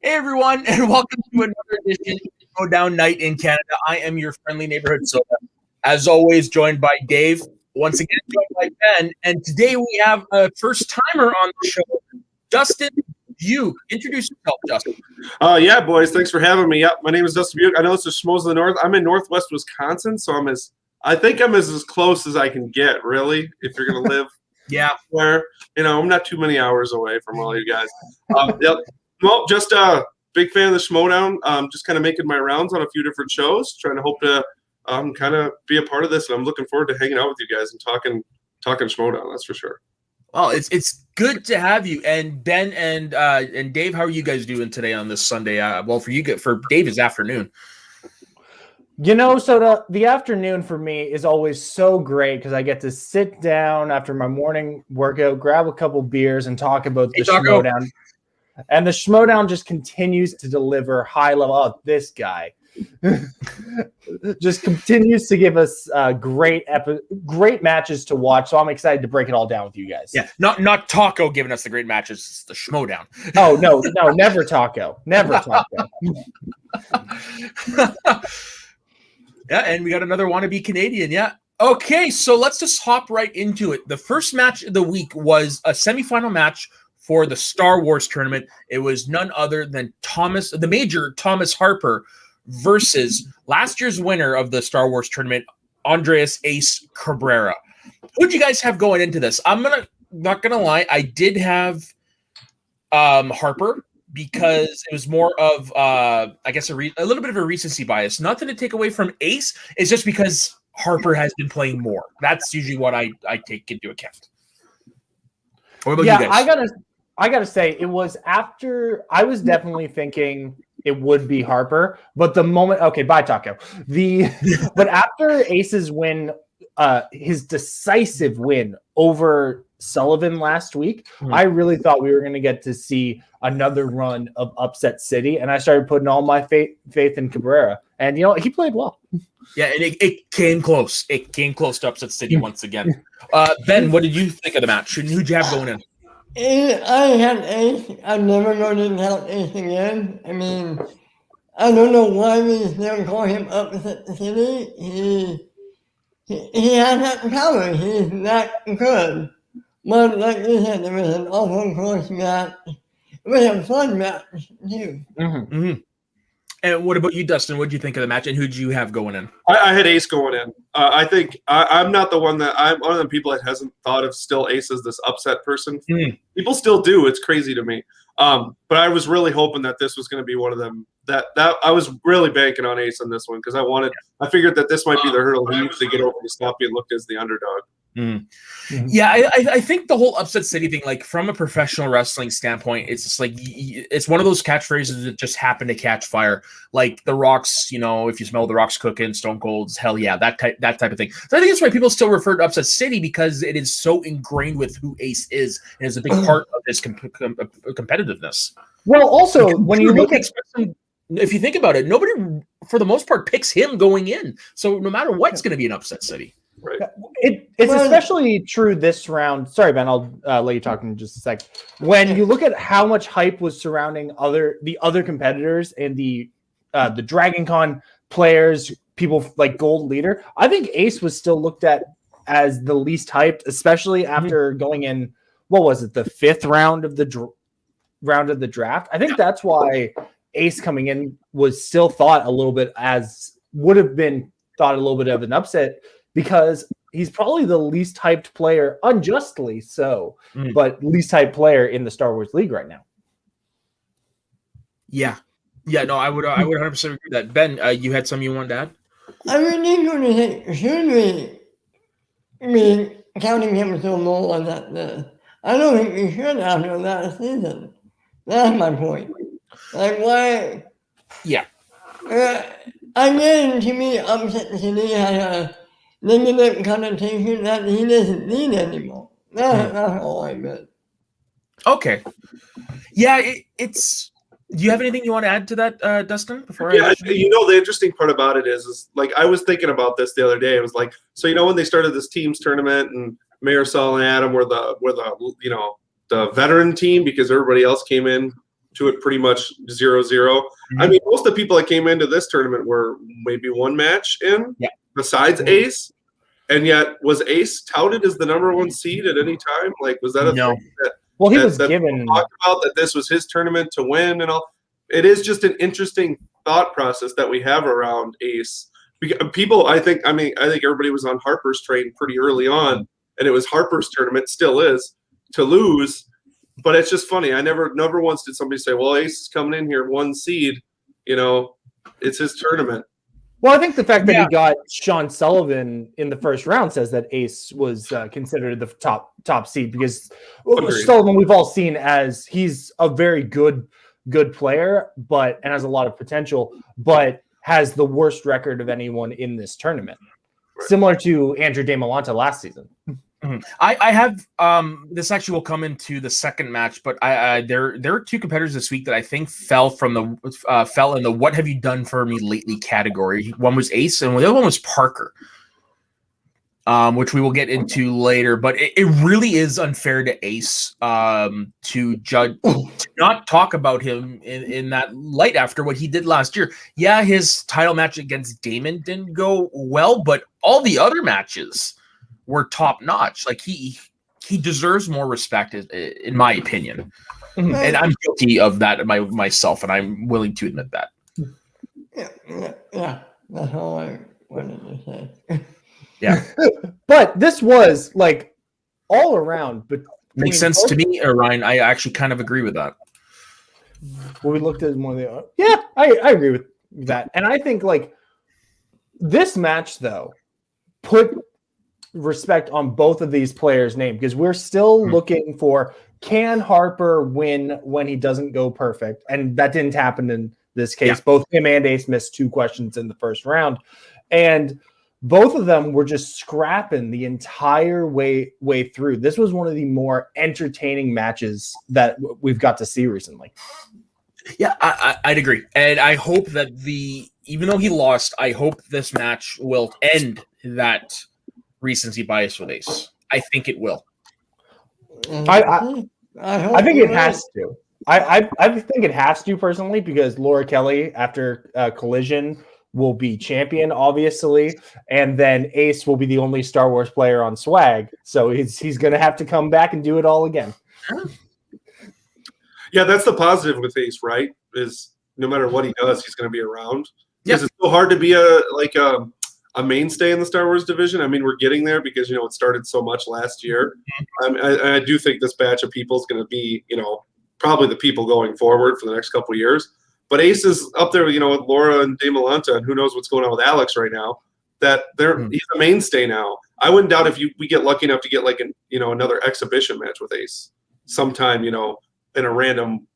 Hey everyone, and welcome to another edition of Schmoedown Night in Canada. I am your friendly neighborhood soda. As always, joined by Dave, once again joined by Ben, and today we have a first timer on the show, Dustin Buke. Introduce yourself, Dustin. Yeah, boys, thanks for having me. Yep, my name is Dustin Buke. I know this is Schmoes of the North. I'm in Northwest Wisconsin, so I think I'm as close as I can get, really, if you're gonna live. Yeah, where I'm not too many hours away from all you guys. Yep. Well, just a big fan of the Schmoedown. Just kind of making my rounds on a few different shows, trying to hope to kind of be a part of this. And I'm looking forward to hanging out with you guys and talking Schmoedown. That's for sure. Well, it's good to have you. And Ben and Dave, how are you guys doing today on this Sunday? Well, for Dave, it's afternoon. So the afternoon for me is always so great because I get to sit down after my morning workout, grab a couple beers, and talk about the Schmoedown. And the Schmoedown just continues to deliver high level. Oh, this guy just continues to give us great matches to watch. So I'm excited to break it all down with you guys. Yeah, not Taco giving us the great matches. It's the Schmoedown. Oh no, never Taco, never Taco. Yeah, and we got another wannabe Canadian. Yeah. Okay, so let's just hop right into it. The first match of the week was a semifinal match for the Star Wars tournament. It was none other than the Major Thomas Harper versus last year's winner of the Star Wars tournament, Andres Ace Cabrera. Who'd you guys have going into this? I'm not gonna lie, I did have Harper because it was more of I guess a little bit of a recency bias. Nothing to take away from Ace. It's just because Harper has been playing more. That's usually what I take into account. What about you guys? I gotta say, it was after I was definitely thinking it would be Harper, but the moment, okay, bye Taco. But after Ace's win, his decisive win over Sullivan last week, I really thought we were going to get to see another run of Upset City, and I started putting all my faith in Cabrera, and he played well. Yeah, and it came close. It came close to Upset City once again. Ben, what did you think of the match? Who'd you have going in? I had Ace. I'm never going to have Ace again. I mean, I don't know why we never call him Upset City. He has that power. He's that good. But like you said, there was an awful close match. It was a fun match, too. Mm-hmm. And what about you, Dustin? What did you think of the match, and who'd you have going in? I had Ace going in. I think I'm not the one I'm one of the people that hasn't thought of still Ace as this upset person. People still do. It's crazy to me. But I was really hoping that this was going to be one of them. That I was really banking on Ace on this one because I figured that this might be the hurdle he needs to get over to stop being looked as the underdog. Yeah, I think the whole Upset City thing, like from a professional wrestling standpoint, it's just like it's one of those catchphrases that just happen to catch fire. Like The Rock's, if you smell The Rock's cooking, Stone Cold's, hell yeah, that type of thing. So I think that's why people still refer to Upset City because it is so ingrained with who Ace is and is a big part of his competitiveness. Well, also when you look at if you think about it, nobody for the most part picks him going in. So no matter what, it's going to be an Upset City. Right. It's especially true this round. Sorry, Ben, I'll let you talk in just a sec. When you look at how much hype was surrounding the other competitors and the Dragon Con players, people like Gold Leader, I think Ace was still looked at as the least hyped, especially after going in. What was it? The fifth round of the draft. I think that's why Ace coming in was still thought a little bit would have been thought a little bit of an upset. Because he's probably the least hyped player, unjustly so, but least hyped player in the Star Wars League right now. Yeah, no, I would 100% agree with that. Ben, you had something you wanted to add? I really going to say, should we be counting him so low on that list? I don't think we should after that season. That's my point. Like, why? Yeah. Again, to me, Upset City had a negative connotation that he doesn't need anymore. That's all I meant. Okay. Yeah, it's. Do you have anything you want to add to that, Dustin? Before the interesting part about it is like I was thinking about this the other day. It was like, so when they started this teams tournament and Marisol and Adam were the veteran team because everybody else came in to it pretty much 0-0. Mm-hmm. I mean, most of the people that came into this tournament were maybe one match in, besides Ace. And yet, was Ace touted as the number one seed at any time? Like, was that a thing that? Well, he was given talked about that this was his tournament to win and all. It is just an interesting thought process that we have around Ace. People, I think everybody was on Harper's train pretty early on, and it was Harper's tournament, still is, to lose. But it's just funny. I never once did somebody say, "Well, Ace is coming in here one seed." It's his tournament. Well, I think the fact that he got Sean Sullivan in the first round says that Ace was considered the top seed because Sullivan we've all seen as he's a very good player, and has a lot of potential, but has the worst record of anyone in this tournament, similar to Andrew DeMolanta last season. Mm-hmm. I have this actually will come into the second match, but there are two competitors this week that I think fell in the "what have you done for me lately" category. One was Ace, and the other one was Parker, which we will get into later. But it really is unfair to Ace to not talk about him in that light after what he did last year. Yeah, his title match against Damon didn't go well, but all the other matches were top notch. Like he deserves more respect, in my opinion, and I'm guilty of that myself, and I'm willing to admit that. Yeah. That's all I wanted to say. Yeah, but this was like all around. But makes sense to me, Ryan. I actually kind of agree with that. Well, we looked at more of the. Yeah, I agree with that, and I think like this match though put respect on both of these players' name because we're still looking for, can Harper win when he doesn't go perfect? And that didn't happen in this case. Yeah. Both him and Ace missed 2 questions in the first round. And both of them were just scrapping the entire way through. This was one of the more entertaining matches that we've got to see recently. Yeah, I'd agree. And I hope that even though he lost, I hope this match will end that recency bias with Ace. I think it will. I think it has to. I think it has to personally because Laura Kelly after Collision will be champion, obviously, and then Ace will be the only Star Wars player on Swag. So he's going to have to come back and do it all again. Yeah, that's the positive with Ace, right? Is no matter what he does, he's going to be around. Because it's so hard to be a mainstay in the Star Wars division. I mean, we're getting there because, it started so much last year. I do think this batch of people is going to be, probably the people going forward for the next couple of years. But Ace is up there, with Laura and DeMolanta, and who knows what's going on with Alex right now, that he's a mainstay now. I wouldn't doubt if we get lucky enough to get another exhibition match with Ace sometime, in a random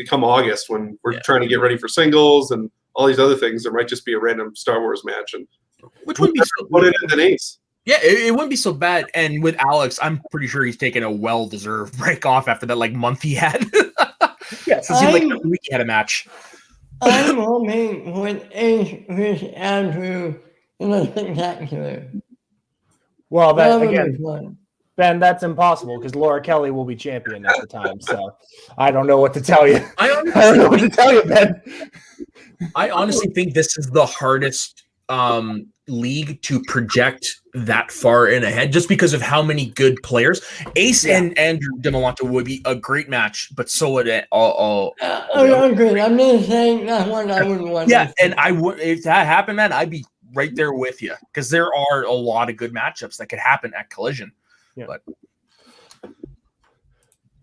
come August when we're trying to get ready for singles and all these other things. There might just be a random Star Wars match, and which wouldn't be so put it in an Ace. Yeah, it wouldn't be so bad. And with Alex, I'm pretty sure he's taken a well-deserved break off after that month he had. Yeah, so it seemed like every week he had a match. I'm hoping with Ace versus Andrew in a spectacular. Well, that again, Ben, that's impossible because Laura Kelly will be champion at the time. So I don't know what to tell you. I don't know what to tell you, Ben. I honestly think this is the hardest league to project that far in ahead just because of how many good players. Ace and Andrew DeMolanta would be a great match, but so would all I'm good. I'm just saying that one I wouldn't want. Yeah, and I would, if that happened, man, I'd be right there with you because there are a lot of good matchups that could happen at Collision. Yeah. But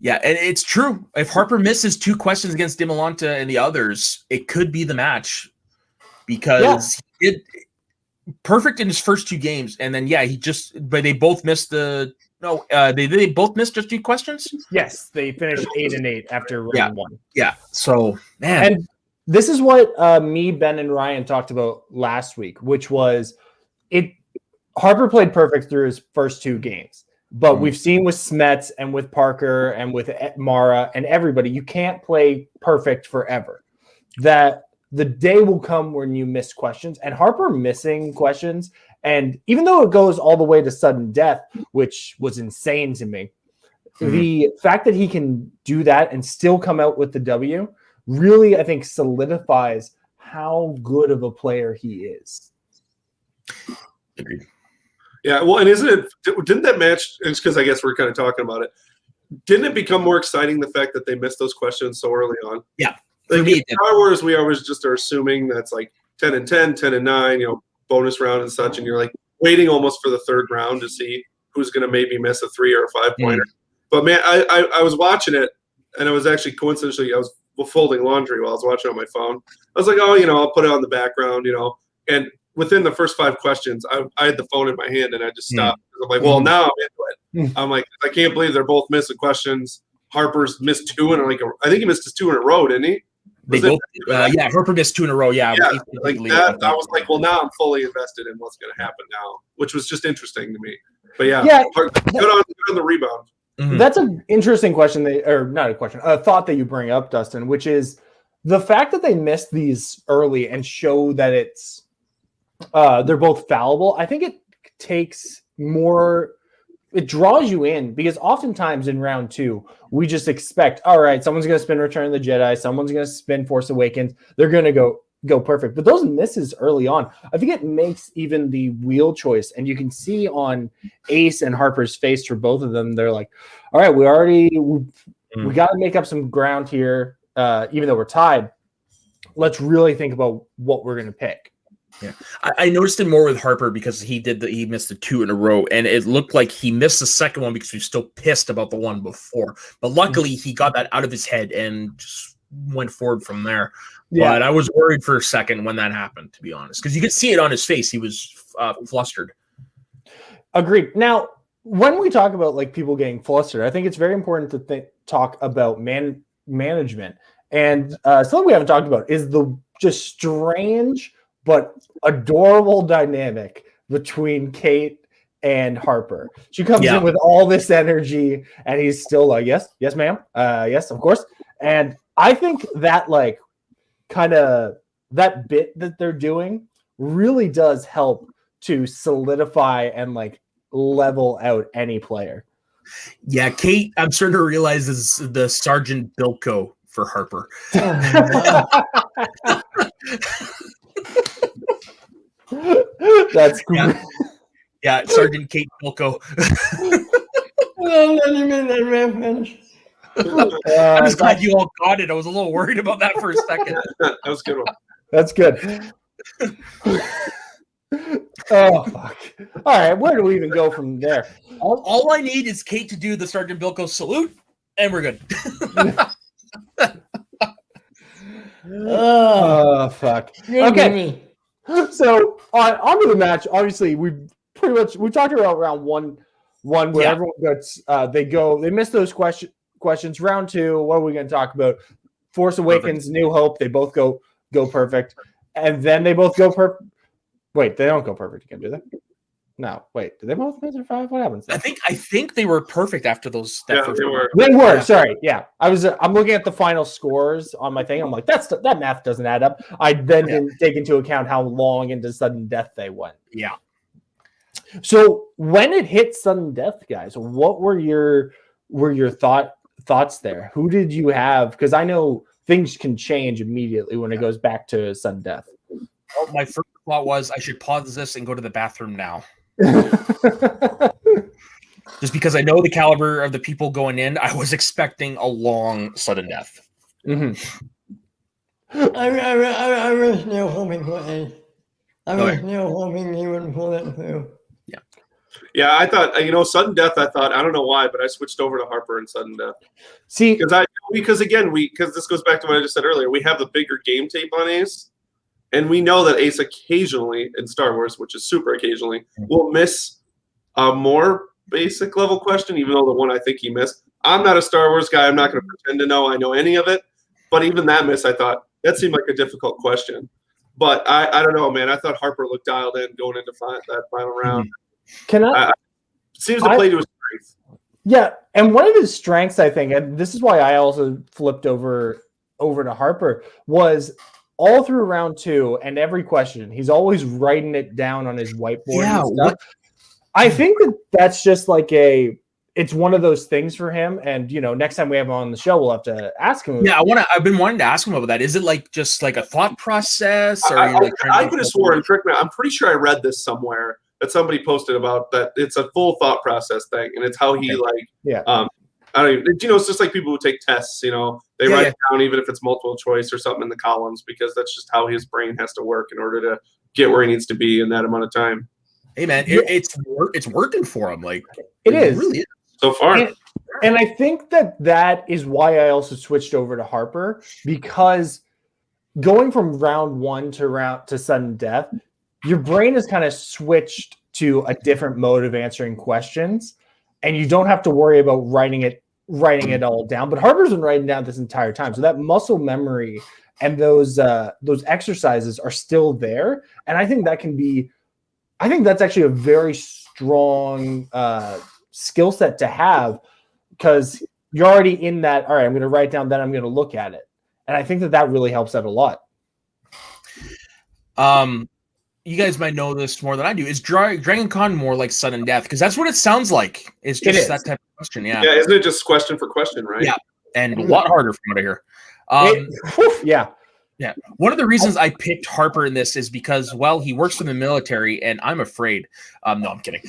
yeah, and it's true. If Harper misses 2 questions against DeMolanta and the others, it could be the match because he did perfect in his first 2 games, and then but they both missed they both missed just 2 questions. Yes, they finished 8-8 after round 1. Yeah, so man, and this is what me, Ben, and Ryan talked about last week, which was Harper played perfect through his first 2 games. But we've seen with Smets and with Parker and with Mara and everybody, you can't play perfect forever. That the day will come when you miss questions. And Harper missing questions, and even though it goes all the way to sudden death, which was insane to me, the fact that he can do that and still come out with the W really, I think, solidifies how good of a player he is. Agreed. Yeah, well, and didn't that match, it's because I guess we're kind of talking about it, didn't it become more exciting the fact that they missed those questions so early on? Yeah. Like in Star Wars, we always just are assuming that's like 10 and 10, 10 and 9, bonus round and such, and you're like waiting almost for the third round to see who's going to maybe miss a 3 or a 5-pointer. But man, I was watching it, and I was actually coincidentally, I was folding laundry while I was watching on my phone. I was like, I'll put it on the background, and within the first 5 questions, I had the phone in my hand, and I just stopped. I'm like, well, now I'm into it. I'm like, I can't believe they're both missing questions. Harper's missed 2 I think he missed his 2 in a row, didn't he? They both, Harper missed 2 in a row. Yeah, like that. I was like, well, now I'm fully invested in what's going to happen now, which was just interesting to me. But good on the rebound. Mm-hmm. That's an interesting question. A thought that you bring up, Dustin, which is the fact that they missed these early and show that it's they're both fallible. I think it takes more. It draws you in because oftentimes in round 2, we just expect, all right, someone's going to spin Return of the Jedi, someone's going to spin Force Awakens. They're going to go perfect. But those misses early on, I think it makes even the wheel choice. And you can see on Ace and Harper's face for both of them, they're like, all right, we got to make up some ground here, even though we're tied. Let's really think about what we're going to pick. Yeah, I noticed it more with Harper because he missed the 2 in a row, and it looked like he missed the second one because he was still pissed about the one before. But luckily, he got that out of his head and just went forward from there. Yeah. But I was worried for a second when that happened, to be honest, because you could see it on his face. He was flustered. Agreed. Now, when we talk about like people getting flustered, I think it's very important to talk about management. And something we haven't talked about is the just strange but adorable dynamic between Kate and Harper. She comes in with all this energy, and he's still like, yes, ma'am. Yes, of course. And I think that like kind of that bit that they're doing really does help to solidify and like level out any player. Yeah, Kate, I'm starting to realize is the Sergeant Bilko for Harper. That's cool. Yeah, Sergeant Kate Bilko. I'm just glad you all got it. I was a little worried about that for a second. That was a good one. That's good. Oh, fuck. All right, where do we even go from there? All I need is Kate to do the Sergeant Bilko salute, and we're good. Oh, fuck. Okay. So on to the match. Obviously, we talked about round one where everyone gets they miss those questions. Round 2, what are we going to talk about? Force Awakens, New Hope. They both go perfect, and then they both go perfect. Wait, they don't go perfect again, do they? No, wait. Did they both miss their 5? What happens? I think they were perfect after those. They were. They were. Sorry. Yeah, I'm looking at the final scores on my thing. I'm like, that math doesn't add up. I then didn't take into account how long into sudden death they went. Yeah. So when it hit sudden death, guys, what were your thoughts there? Who did you have? Because I know things can change immediately when it goes back to sudden death. Well, my first thought was I should pause this and go to the bathroom now. Just because I know the caliber of the people going in, I was expecting a long sudden death. Mm-hmm. I was still hoping for Ace. I was still hoping he would pull it through. Yeah, I thought sudden death. I don't know why, but I switched over to Harper and sudden death. See, because this goes back to what I just said earlier. We have the bigger game tape on Ace. And we know that Ace occasionally in Star Wars, which is super occasionally, will miss a more basic level question, even though the one I think he missed. I'm not a Star Wars guy. I'm not going to pretend to know I know any of it. But even that miss, I thought, that seemed like a difficult question. But I don't know, man. I thought Harper looked dialed in going into that final round. Can I? Seems to play to his strength. Yeah, and one of his strengths, I think, and this is why I also flipped over to Harper, was all through round 2 and every question, he's always writing it down on his whiteboard and stuff. I think that's just like it's one of those things for him. And next time we have him on the show, we'll have to ask him. Yeah, I've been wanting to ask him about that. Is it like just like a thought process, or I could have sworn, I'm pretty sure I read this somewhere that somebody posted about that. It's a full thought process thing, and it's how he I don't even, it's just like people who take tests, they write it down even if it's multiple choice or something in the columns, because that's just how his brain has to work in order to get where he needs to be in that amount of time. Hey man, it's working for him. Like it is. Really is. So far. And I think that is why I also switched over to Harper, because going from round 1 to sudden death, your brain is kind of switched to a different mode of answering questions, and you don't have to worry about writing it all down. But Harper's been writing down this entire time, so that muscle memory and those exercises are still there. And I think that's actually a very strong skill set to have, because you're already in that. All right, I'm going to write down, then I'm going to look at it, and I think that really helps out a lot. You guys might know this more than I do. Is Dragon Con more like sudden death? Because that's what it sounds like. It's just that type of question. Yeah. Yeah. Isn't it just question for question, right? Yeah. And a lot harder from what I hear. Yeah. Yeah. One of the reasons I picked Harper in this is because, well, he works for the military, and I'm afraid. No, I'm kidding.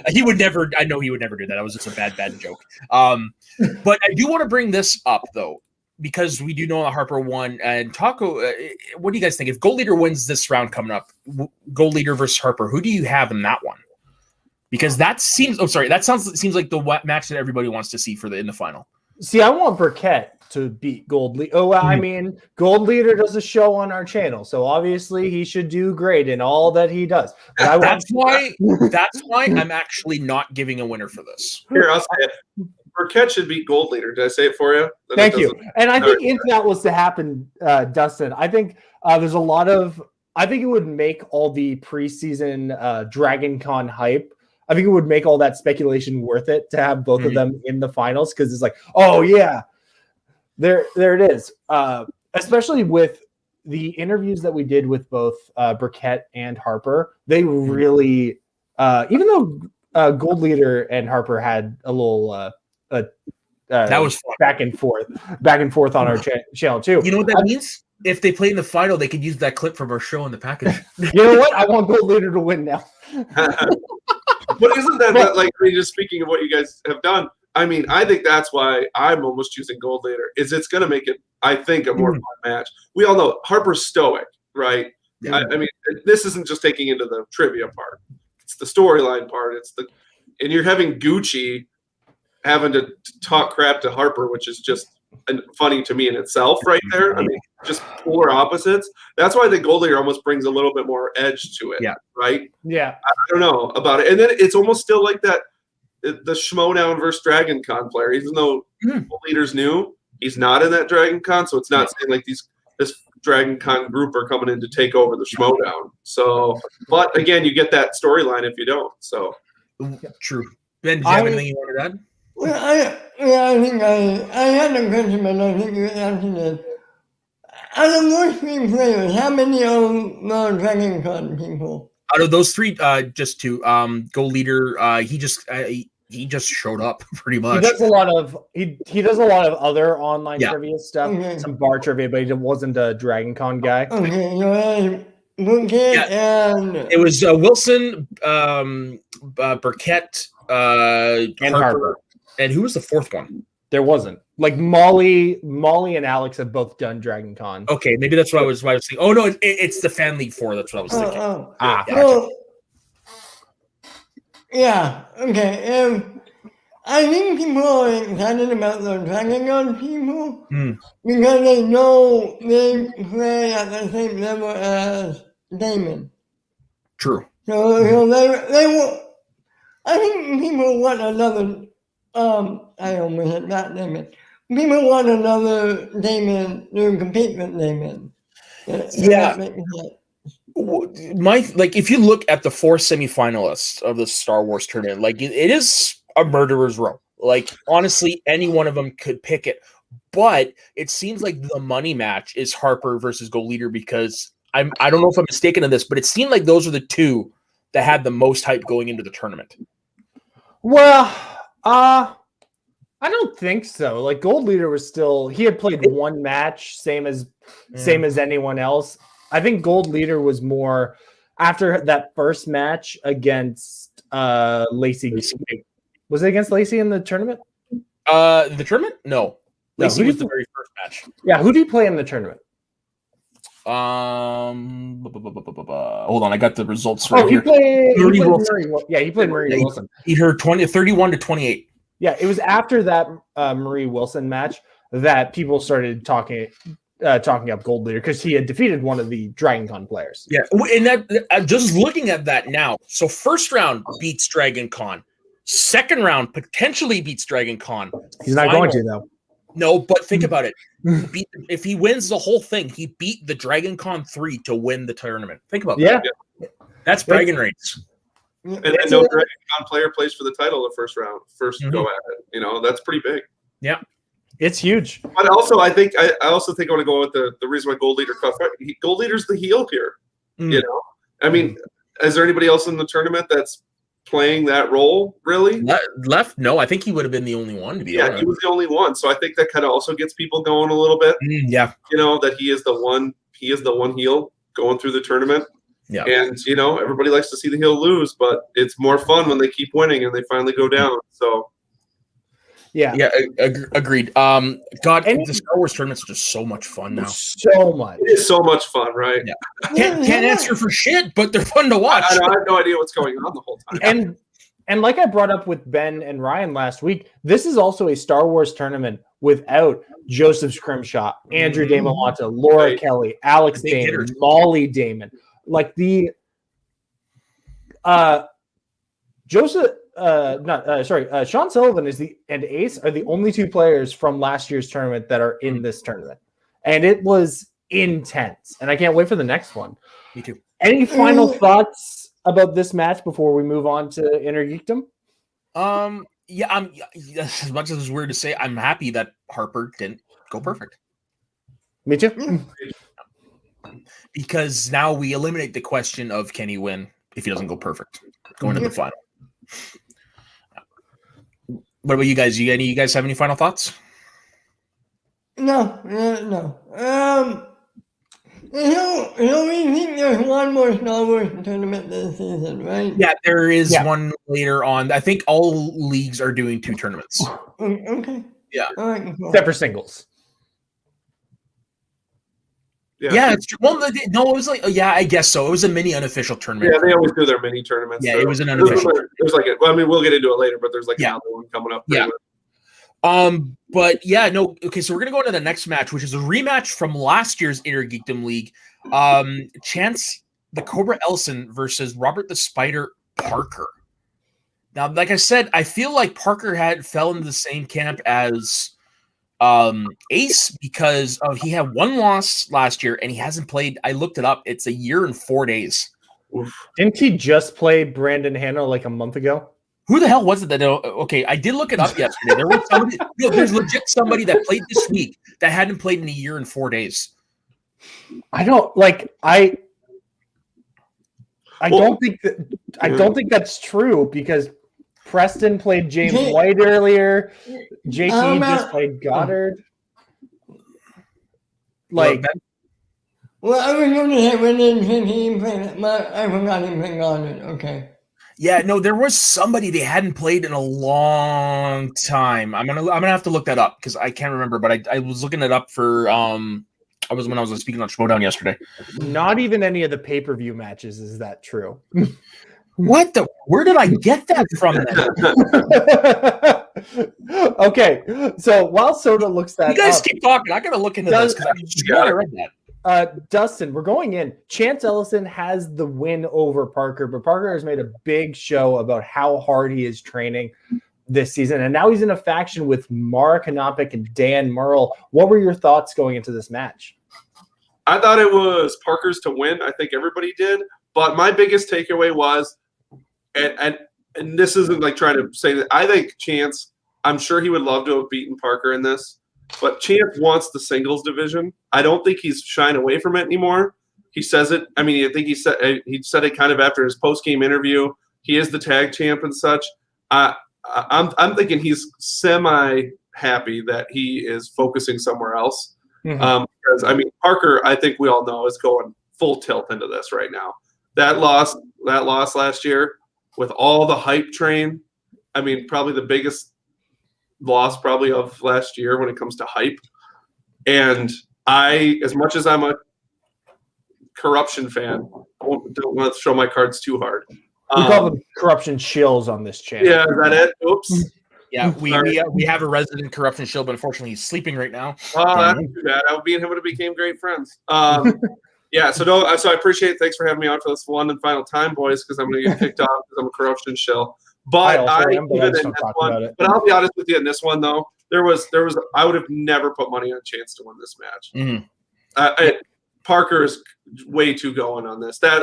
He would never. I know he would never do that. That was just a bad joke. But I do want to bring this up though, because we do know that Harper won. And Taco, what do you guys think? If Gold Leader wins this round coming up, Gold Leader versus Harper, who do you have in that one? Because that seems like the match that everybody wants to see in the final. See, I want Burkett to beat Gold Leader. Oh, I mean, Gold Leader does a show on our channel, so obviously he should do great in all that he does. That's why I'm actually not giving a winner for this. Here, I'll say it. Burkett should beat Gold Leader. Did I say it for you? Thank you. And I think if that was to happen, Dustin, I think there's a lot of. I think it would make all the preseason Dragon Con hype. I think it would make all that speculation worth it to have both of them in the finals, because it's like, oh yeah, there it is. Especially with the interviews that we did with both Burkett and Harper, they really, even though Gold Leader and Harper had a little that was fun. back and forth on our channel too. You know what that means? If they play in the final, they could use that clip from our show in the package. You know what? I want Gold Leader to win now. But isn't that like, just speaking of what you guys have done? I mean, I think that's why I'm almost choosing Gold Leader. Is it's going to make it, I think, a more fun match. We all know Harper's stoic, right? Yeah. I mean, this isn't just taking into the trivia part. It's the storyline part. And you're having Gucci having to talk crap to Harper, which is just funny to me in itself right there. I mean, just polar opposites. That's why the Gold Leader almost brings a little bit more edge to it, right? Yeah. I don't know about it. And then it's almost still like that, the Schmoedown versus Dragon Con player, even though Gold Leader's new, he's not in that Dragon Con, so it's not saying like this Dragon Con group are coming in to take over the Schmoedown. So, but again, you get that storyline if you don't. So, true. Ben, did you have anything you wanted to add? Well, I think I had a question, but I think you answered it. Out of those 3 players, how many are Dragon Con people? Out of those 3, just 2. Gold Leader, he just showed up pretty much. He does a lot of other online trivia stuff, some bar trivia, but he wasn't a Dragon Con guy. Okay, and it was Wilson, Burkett, and Harper. And who was the 4th one? There wasn't. Like Molly and Alex have both done Dragon Con. Okay, maybe that's what I was thinking. Oh no, it's the Fan League 4. That's what I was thinking. Gotcha. Well, yeah. Okay. I think people are excited about the Dragon Con people because they know they play at the same level as Damon. True. So they will. I think people want another. I almost hit that Damon. People want another Damon to compete with Damon. Yeah. If you look at the 4 semifinalists of the Star Wars tournament, like it is a murderer's row. Like, honestly, any one of them could pick it. But it seems like the money match is Harper versus Gold Leader because I don't know if I'm mistaken in this, but it seemed like those are the two that had the most hype going into the tournament. Well, I don't think so. Like Gold Leader was still he had played one match, same as anyone else. I think Gold Leader was more after that first match against Lacey. Was it against Lacey in the tournament? The tournament? No. Lacey was the very first match. Yeah, who did he play in the tournament? Hold on, I got the results right here. He played Marie Wilson. He heard 31 to 28. Yeah, it was after that Marie Wilson match that people started talking up Gold Leader because he had defeated one of the Dragon Con players. Yeah, and that just looking at that now. So first round beats Dragon Con. Second round potentially beats Dragon Con. He's not going to though. No, but think about it. If he wins the whole thing, he beat the Dragon Con 3 to win the tournament. Think about that. Yeah. That's bragging rights. And no Dragon Con player plays for the title the first round, go at it. You know, that's pretty big. Yeah. It's huge. But also, I also think I want to go with the reason why Gold Leader Gold Leader's the heel here. You know? I mean, is there anybody else in the tournament that's playing that role, really? Left? No, I think he would have been the only one to be honest. He was the only one. So I think that kind of also gets people going a little bit. Yeah. You know, that he is the one heel going through the tournament. Yeah. And, you know, everybody likes to see the heel lose, but it's more fun when they keep winning and they finally go down. So yeah. Yeah, agreed. God, the Star Wars tournaments are just so much fun now. So much. It is so much fun, right? Yeah. Can't answer for shit, but they're fun to watch. I have no idea what's going on the whole time. And like I brought up with Ben and Ryan last week, this is also a Star Wars tournament without Joseph Scrimshaw, Andrew Damolanta, Laura Kelly, Alex Damon, Molly Damon. Like the Sean Sullivan and Ace are the only two players from last year's tournament that are in this tournament. And it was intense. And I can't wait for the next one. Me too. Any final thoughts about this match before we move on to Inner Geekdom? Yeah, as much as it's weird to say, I'm happy that Harper didn't go perfect. Me too. Because now we eliminate the question of can he win if he doesn't go perfect going to the final. What about you guys? You guys have any final thoughts? No. We think there's one more Star Wars tournament this season, right? Yeah, there is one later on. I think all leagues are doing 2 tournaments. Okay. Yeah. All right, cool. Except for singles. Yeah, it's true. Well, no, it was like, I guess so. It was a mini unofficial tournament. Yeah, they always do their mini tournaments. Yeah, it was an unofficial. There's we'll get into it later, but there's another one coming up. Yeah. But yeah, no. Okay, so we're gonna go into the next match, which is a rematch from last year's Inner Geekdom League. Chance the Cobra Ellison versus Robert the Spider Parker. Now, like I said, I feel like Parker fell into the same camp as Ace because he had one loss last year and he hasn't played. I looked it up. It's a year and 4 days. Oof. Didn't he just play Brandon Hanna like a month ago? Who the hell was it that? Okay, I did look it up yesterday. There was somebody. There's legit somebody that played this week that hadn't played in a year and 4 days. I don't think that's true because Preston played James White earlier. JT just played Goddard. Well, I was going to say when he played, I forgot he played Goddard. Okay. Yeah, no, there was somebody they hadn't played in a long time. I'm gonna have to look that up because I can't remember. But I was looking it up for when I was speaking on Schmoedown yesterday. Not even any of the pay-per-view matches is that true. What the? Where did I get that from? Okay, so while Soda looks that up, you guys keep talking. I gotta look into this because I read that. Dustin, we're going in. Chance Ellison has the win over Parker, but Parker has made a big show about how hard he is training this season, and now he's in a faction with Mara Kanopik and Dan Merle. What were your thoughts going into this match? I thought it was Parker's to win. I think everybody did, but my biggest takeaway was, and and this isn't like trying to say that I think Chance, I'm sure he would love to have beaten Parker in this, but Chance wants the singles division. I don't think he's shying away from it anymore. He says it. I mean, I think he said it kind of after his post-game interview. He is the tag champ and such. I'm thinking he's semi-happy that he is focusing somewhere else. Mhm. Because, I mean, Parker, I think we all know, is going full tilt into this right now. That loss last year with all the hype train, I mean, probably the biggest loss probably of last year when it comes to hype. And as much as I'm a corruption fan, don't want to show my cards too hard. We call them corruption shills on this channel. Yeah, is that it? Oops. Yeah, we have a resident corruption shill, but unfortunately he's sleeping right now. Oh, that's too bad. Me and him would have became great friends. Yeah, so I appreciate it. Thanks for having me on for this one and final time, boys, because I'm going to get kicked off because I'm a corruption shill. But I'll be honest with you, in this one though, there was I would have never put money on Chance to win this match. Mm-hmm. Parker is way too going on this. That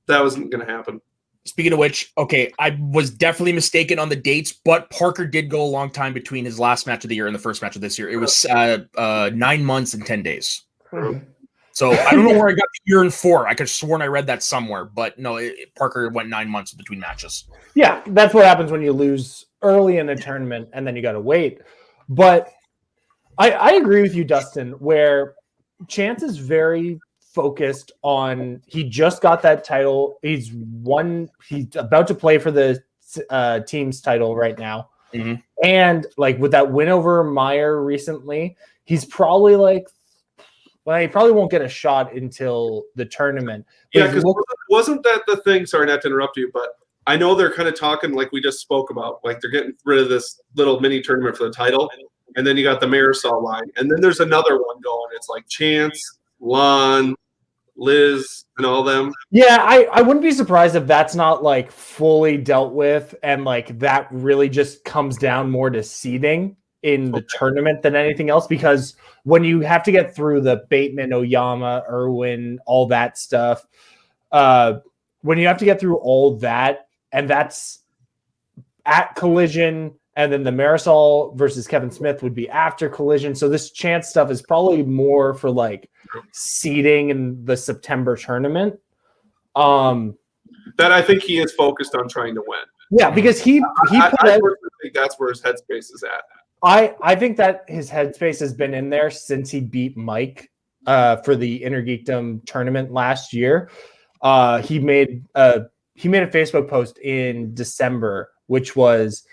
wasn't going to happen. Speaking of which, okay, I was definitely mistaken on the dates, but Parker did go a long time between his last match of the year and the first match of this year. It was 9 months and 10 days. So I don't know where I got the year and 4. I could have sworn I read that somewhere, but no, Parker went 9 months between matches. Yeah, that's what happens when you lose early in a tournament and then you got to wait. But I agree with you, Dustin, where Chance is very focused on, he just got that title. He's about to play for the team's title right now. Mm-hmm. And like with that win over Meyer recently, he's probably like, well, he probably won't get a shot until the tournament. Yeah, because wasn't that the thing? Sorry not to interrupt you, but I know they're kind of talking like we just spoke about, like they're getting rid of this little mini tournament for the title, and then you got the Marisol line, and then there's another one going. It's like Chance, Lon, Liz, and all them. Yeah, I wouldn't be surprised if that's not like fully dealt with, and like that really just comes down more to seeding in the tournament than anything else, because when you have to get through the Bateman, Oyama, Irwin, all that stuff, when you have to get through all that, and that's at Collision, and then the Marisol versus Kevin Smith would be after Collision. So this Chance stuff is probably more for like seeding in the September tournament. That I think he is focused on trying to win. Yeah, because I think that's where his headspace is at. I think that his headspace has been in there since he beat Mike for the Inner Geekdom tournament last year. He made a Facebook post in December, which was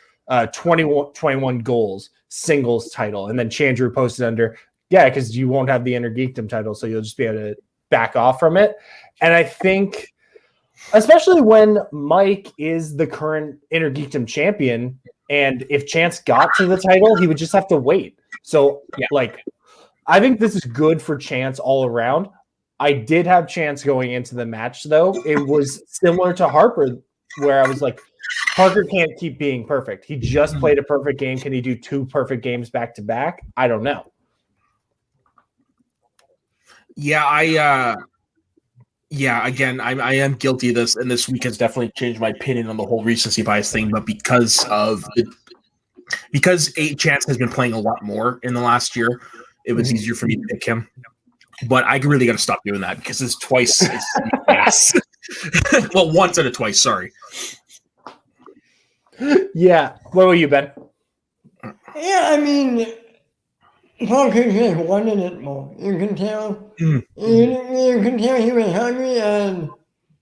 21 goals, singles title. And then Chandru posted under, because you won't have the Inner Geekdom title, so you'll just be able to back off from it. And I think, especially when Mike is the current Inner Geekdom champion, and if Chance got to the title, he would just have to wait. So, I think this is good for Chance all around. I did have Chance going into the match, though. It was similar to Harper, where I was like, Parker can't keep being perfect. He just played a perfect game. Can he do 2 perfect games back to back? I don't know. Yeah, again, I am guilty of this, and this week has definitely changed my opinion on the whole recency bias thing. But because Chance has been playing a lot more in the last year, it was easier for me to pick him. But I really got to stop doing that because it's twice. Well, once out of twice. Sorry. Yeah. What about you, Ben? Yeah, I mean, Parker just wanted it more. You can tell. You can tell he was hungry, and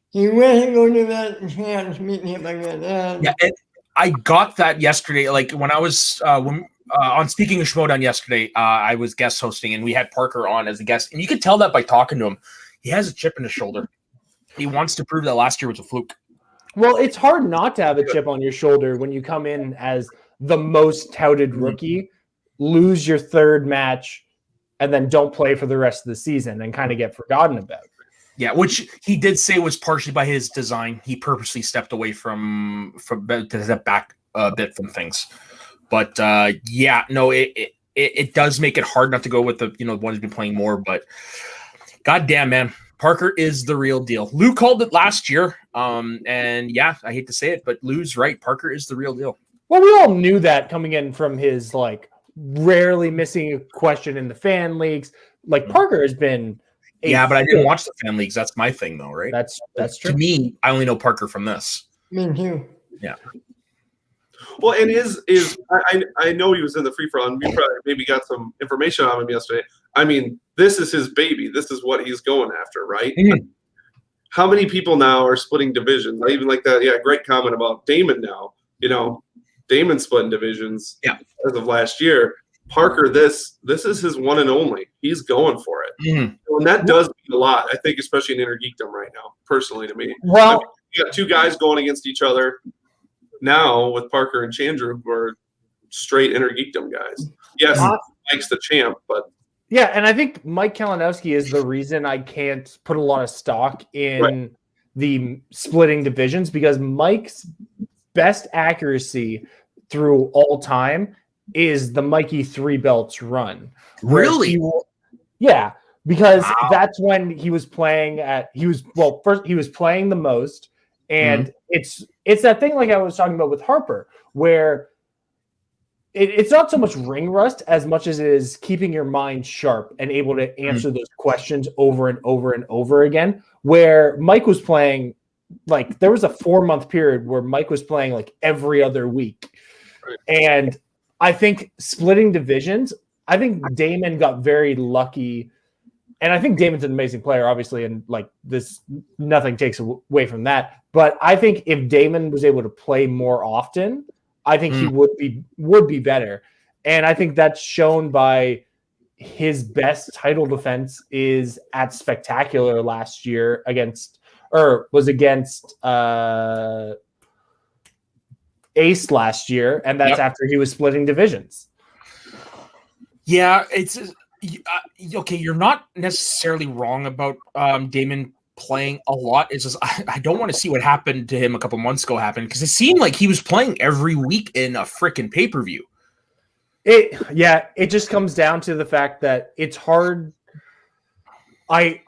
he wasn't going to let Chance meet him again. Yeah, and I got that yesterday. Like when I was on Speaking of Schmoedown yesterday, I was guest hosting, and we had Parker on as a guest, and you could tell that by talking to him. He has a chip in his shoulder. He wants to prove that last year was a fluke. Well, it's hard not to have a chip on your shoulder when you come in as the most touted rookie, lose your third match, and then don't play for the rest of the season and kind of get forgotten about. Yeah, which he did say was partially by his design. He purposely stepped away from to step back a bit from things. But it does make it hard not to go with the one who's been playing more. But goddamn, man, Parker is the real deal. Lou called it last year. And yeah, I hate to say it, but Lou's right. Parker is the real deal. Well, we all knew that coming in from his like rarely missing a question in the fan leagues. Like Parker has been. Yeah, but I didn't watch the fan leagues. That's my thing, though, right? That's true. To me, I only know Parker from this. Me too. Yeah. Well, and I know he was in the free for all, and we probably maybe got some information on him yesterday. I mean, this is his baby. This is what he's going after, right? Mm-hmm. How many people now are splitting divisions? I even like that. Yeah, great comment about Damon now. You know, Damon splitting divisions as of last year. Parker, this is his one and only. He's going for it. Mm-hmm. And that does mean a lot, I think, especially in Intergeekdom right now, personally to me. Well, I mean, you got two guys going against each other now with Parker and Chandru, who are straight Intergeekdom guys. Yes, Mike's the champ, but yeah, and I think Mike Kalinowski is the reason I can't put a lot of stock in the splitting divisions, because Mike's best accuracy through all time is the Mikey 3 belts run. Really? Yeah, because that's when he was playing first he was playing the most, and it's that thing like I was talking about with Harper, where it's not so much ring rust as much as it is keeping your mind sharp and able to answer those questions over and over and over again. Where Mike was playing, like there was a 4-month period where Mike was playing like every other week. And I think splitting divisions, I think Damon got very lucky. And I think Damon's an amazing player, obviously, and like this, nothing takes away from that. But I think if Damon was able to play more often, I think he would be better. And I think that's shown by his best title defense is at Spectacular last year against Ace last year, and that's after he was splitting divisions. Yeah, it's okay. You're not necessarily wrong about Damon playing a lot. It's just I don't want to see what happened to him a couple months ago happen, because it seemed like he was playing every week in a freaking pay-per-view. It just comes down to the fact that it's hard. We're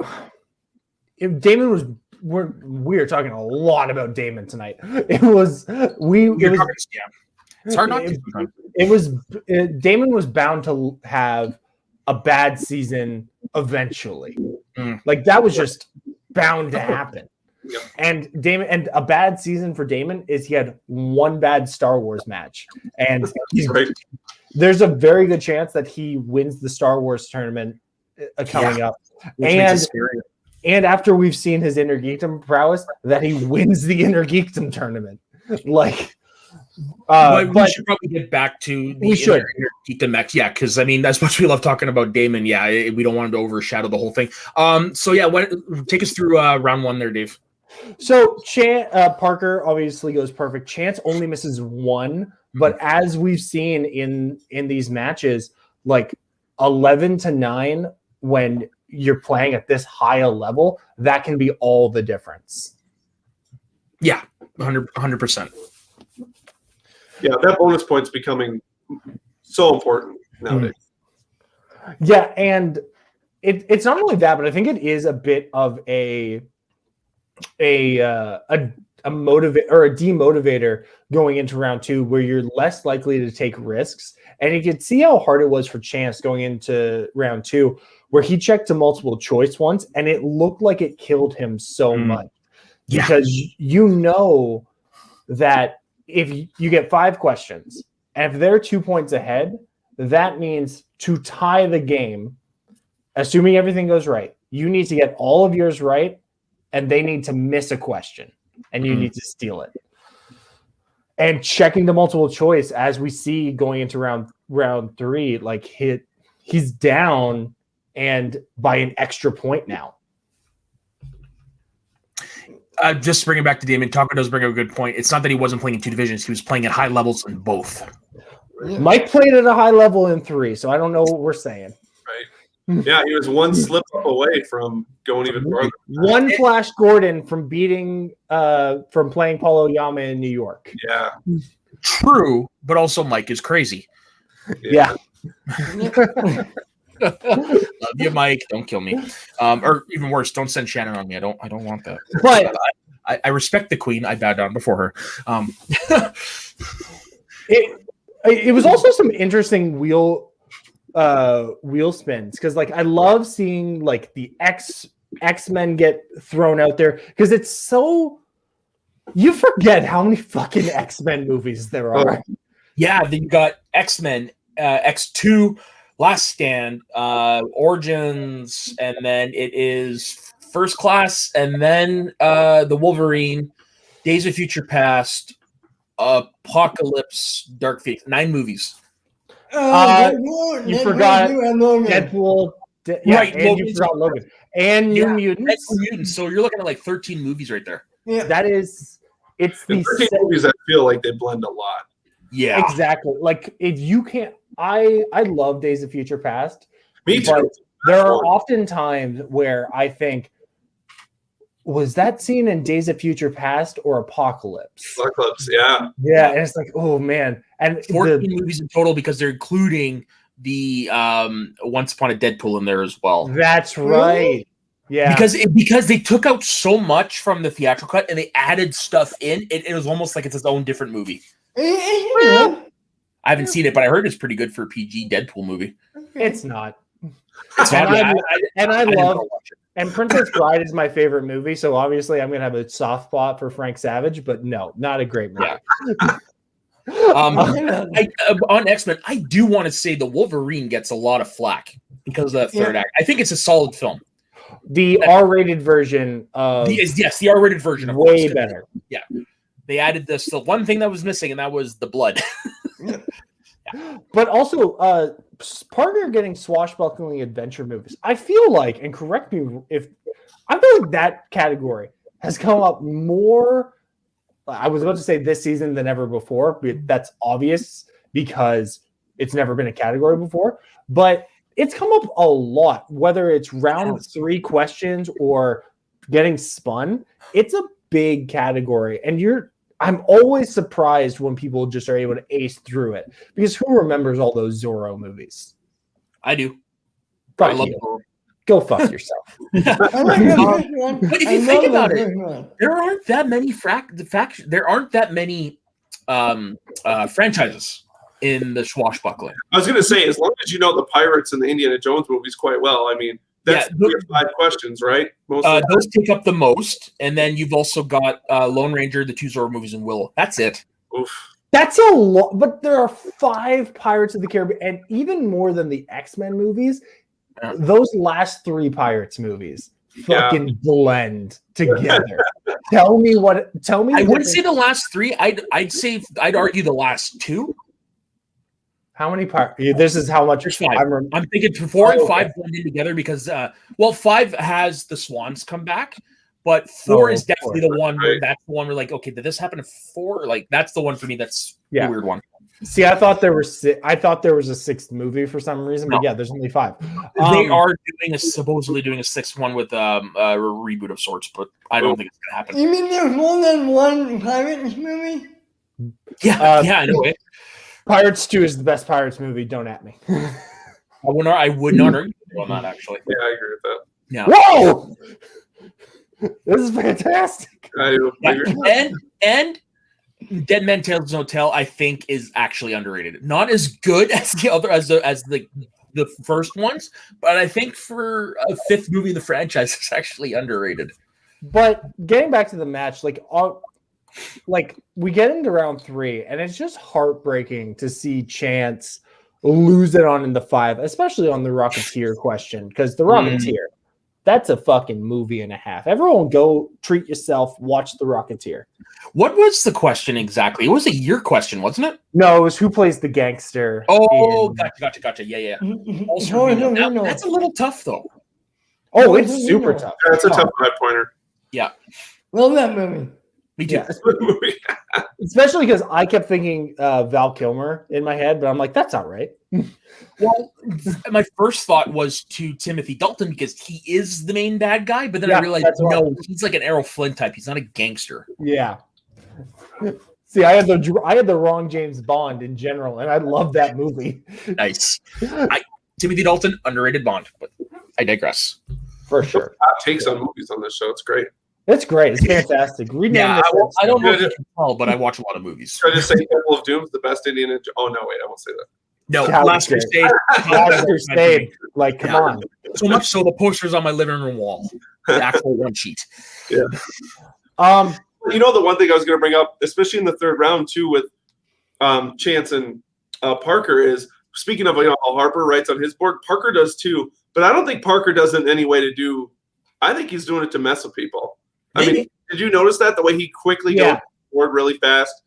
talking a lot about Damon tonight. It's hard not to. Damon was bound to have a bad season eventually. Like that was just bound to happen. And a bad season for Damon is he had one bad Star Wars match, and there's a very good chance that he wins the Star Wars tournament coming up. And after we've seen his Intergeekdom prowess, that he wins the Intergeekdom tournament. Like, but we should probably get back to the Intergeekdom match. Yeah, because I mean, as much as we love talking about Damon, we don't want him to overshadow the whole thing. Take us through round one there, Dave. So Parker obviously goes perfect. Chance only misses one, but as we've seen in these matches, like 11-9, when you're playing at this high a level, that can be all the difference. Yeah, 100%. Yeah, that bonus point's becoming so important nowadays. Yeah, and it's not only that, but I think it is a bit of a motivate or a demotivator going into round two, where you're less likely to take risks. And you can see how hard it was for Chance going into round two, where he checked to multiple choice once, and it looked like it killed him so much. Because you know that if you get 5 questions, and if they're 2 points ahead, that means to tie the game, assuming everything goes right, you need to get all of yours right, and they need to miss a question, and you need to steal it. And checking the multiple choice, as we see going into round 3, like he's down and by an extra point now. Just bring it back to Damon. Taco does bring up a good point. It's not that he wasn't playing in 2 divisions. He was playing at high levels in both. Mike played at a high level in 3, so I don't know what we're saying. Right. Yeah, he was one slip up away from going even further. One Flash Gordon from from playing Paulo Yama in New York. Yeah. True, but also Mike is crazy. Yeah. Love love you, Mike. Don't kill me. Or even worse, don't send Shannon on me. I don't want that. But I respect the queen. I bow down before her. It was also some interesting wheel spins because like I love seeing like the X-Men get thrown out there because it's so you forget how many fucking X-Men movies there are. Yeah, then you got X-Men, X2, Last Stand, Origins, and then it is First Class, and then the Wolverine, Days of Future Past, Apocalypse, Dark Fate. 9 movies. You forgot Deadpool. Right, and you forgot Logan. And New Mutants. New Mutants. So you're looking at like 13 movies right there. Yeah. That is, it's the 13 movies that feel like they blend a lot. Yeah, exactly. Like if you can't, I love Days of Future Past. Me too. But there are often times where I think, was that scene in Days of Future Past or Apocalypse? Apocalypse, yeah. Yeah, and it's like, oh man, and 14 movies in total because they're including the Once Upon a Deadpool in there as well. That's right. Yeah, because they took out so much from the theatrical cut and they added stuff in. It was almost like it's its own different movie. I haven't seen it, but I heard it's pretty good for a PG Deadpool movie. it's not. It's And not. I didn't love. watch it. And Princess Bride is my favorite movie, so obviously I'm gonna have a soft spot for Frank Savage, but no, not a great movie. Yeah. On X-Men, I do want to say the Wolverine gets a lot of flack because of the third act. I think it's a solid film. The R-rated version of the R-rated version of way course. better. Yeah, they added the one thing that was missing, and that was the blood. But also, partner getting swashbuckling adventure movies. I feel like, and correct me if I feel like that category has come up more. I was about to say this season than ever before, but that's obvious because it's never been a category before. But it's come up a lot, whether it's round 3 questions or getting spun. It's a big category, and I'm always surprised when people just are able to ace through it because who remembers all those Zorro movies? I do. Fuck I love you. Zorro. Go fuck yourself. But if you think about it, there aren't that many franchises in the swashbuckling. I was going to say, as long as you know the Pirates and the Indiana Jones movies quite well, I mean, that's 3 or 5 questions, right? Those take up the most, and then you've also got Lone Ranger, the 2 Zorro movies, and Willow. That's it. Oof. That's a lot, but there are 5 Pirates of the Caribbean, and even more than the X-Men movies. Yeah. Those last 3 Pirates movies fucking blend together. Tell me. I wouldn't say the last 3. I'd argue the last 2. How many Pirates? This is how much. There's 5. I'm thinking 4 and 5 blend in together because 5 has the Swans come back. But 4 is definitely the one where that's the one where like, okay, did this happen to 4? Like that's the one for me. That's the weird one. See, I thought there was a 6th movie for some reason, but yeah, there's only 5. They are supposedly doing a 6th one with a reboot of sorts, but I don't think it's gonna happen. You mean there's more than one Pirates movie? Yeah, I know it. Pirates 2 is the best Pirates movie. Don't at me. I would not argue on that actually. Yeah, I agree with that. Yeah. Whoa! This is fantastic. I do. And Dead Man Tales No Tale, I think, is actually underrated. Not as good as the first ones, but I think for a 5th movie in the franchise, it's actually underrated. But getting back to the match, like we get into round 3, and it's just heartbreaking to see Chance lose it on in the 5, especially on the Rocketeer question, because the Rocketeer. That's a fucking movie and a half. Everyone go treat yourself, watch The Rocketeer. What was the question exactly? It was a year question, wasn't it? No, it was who plays the gangster. Oh, gotcha. Yeah. Also, that's a little tough, though. Oh, it's super tough. That's a tough 5-pointer. Yeah. Love that movie. Me too. Yeah. Especially because I kept thinking Val Kilmer in my head, but I'm like, that's not right. Well, my first thought was to Timothy Dalton because he is the main bad guy, but then I realized no, he's like an Errol Flynn type. He's not a gangster. Yeah. See, I had the wrong James Bond in general, and I love that movie. Nice. Timothy Dalton, underrated Bond. But I digress. For sure. Hot takes on movies on this show. It's great. It's great. It's fantastic. Rename Yeah, this. I don't know if you can tell, but I watch a lot of movies. Try to say Temple of Doom is the best Indiana. Oh no, wait, I won't say that. No, Yeah, Last okay. Crusade. Last Crusade. Like, come on. So much so the poster's on my living room wall. The actual one sheet. Yeah. You know, the one thing I was going to bring up, especially in the third round too, with Chance and Parker, is speaking of how Harper writes on his board, Parker does too. But I don't think Parker does it in any way to do. I think he's doing it to mess with people. Maybe. I mean, did you notice that the way he quickly goes board really fast?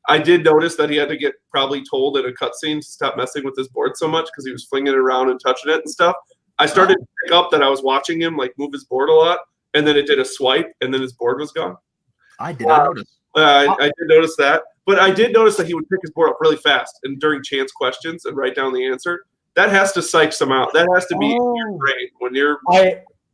I did notice that he had to get probably told in a cutscene to stop messing with his board so much because he was flinging it around and touching it and stuff. I started to pick up that I was watching him like move his board a lot, and then it did a swipe, and then his board was gone. I did not notice. I did notice that, but I did notice that he would pick his board up really fast and during chance questions and write down the answer. That has to psych some out. That has to be in your brain when you're.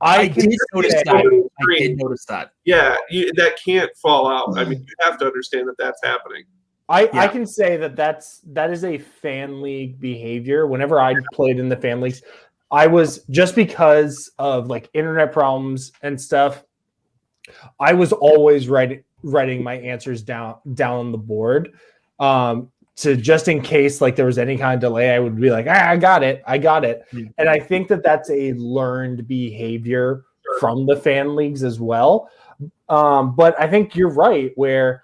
I did notice that. I did notice that. Yeah, that can't fall out. I mean, you have to understand that that's happening. I can say that is a fan league behavior. Whenever I played in the fan leagues, I was just because of like internet problems and stuff. I was always writing my answers down on the board, to just in case like there was any kind of delay. I would be like, I got it. And I think that that's a learned behavior from the fan leagues as well. But I think you're right where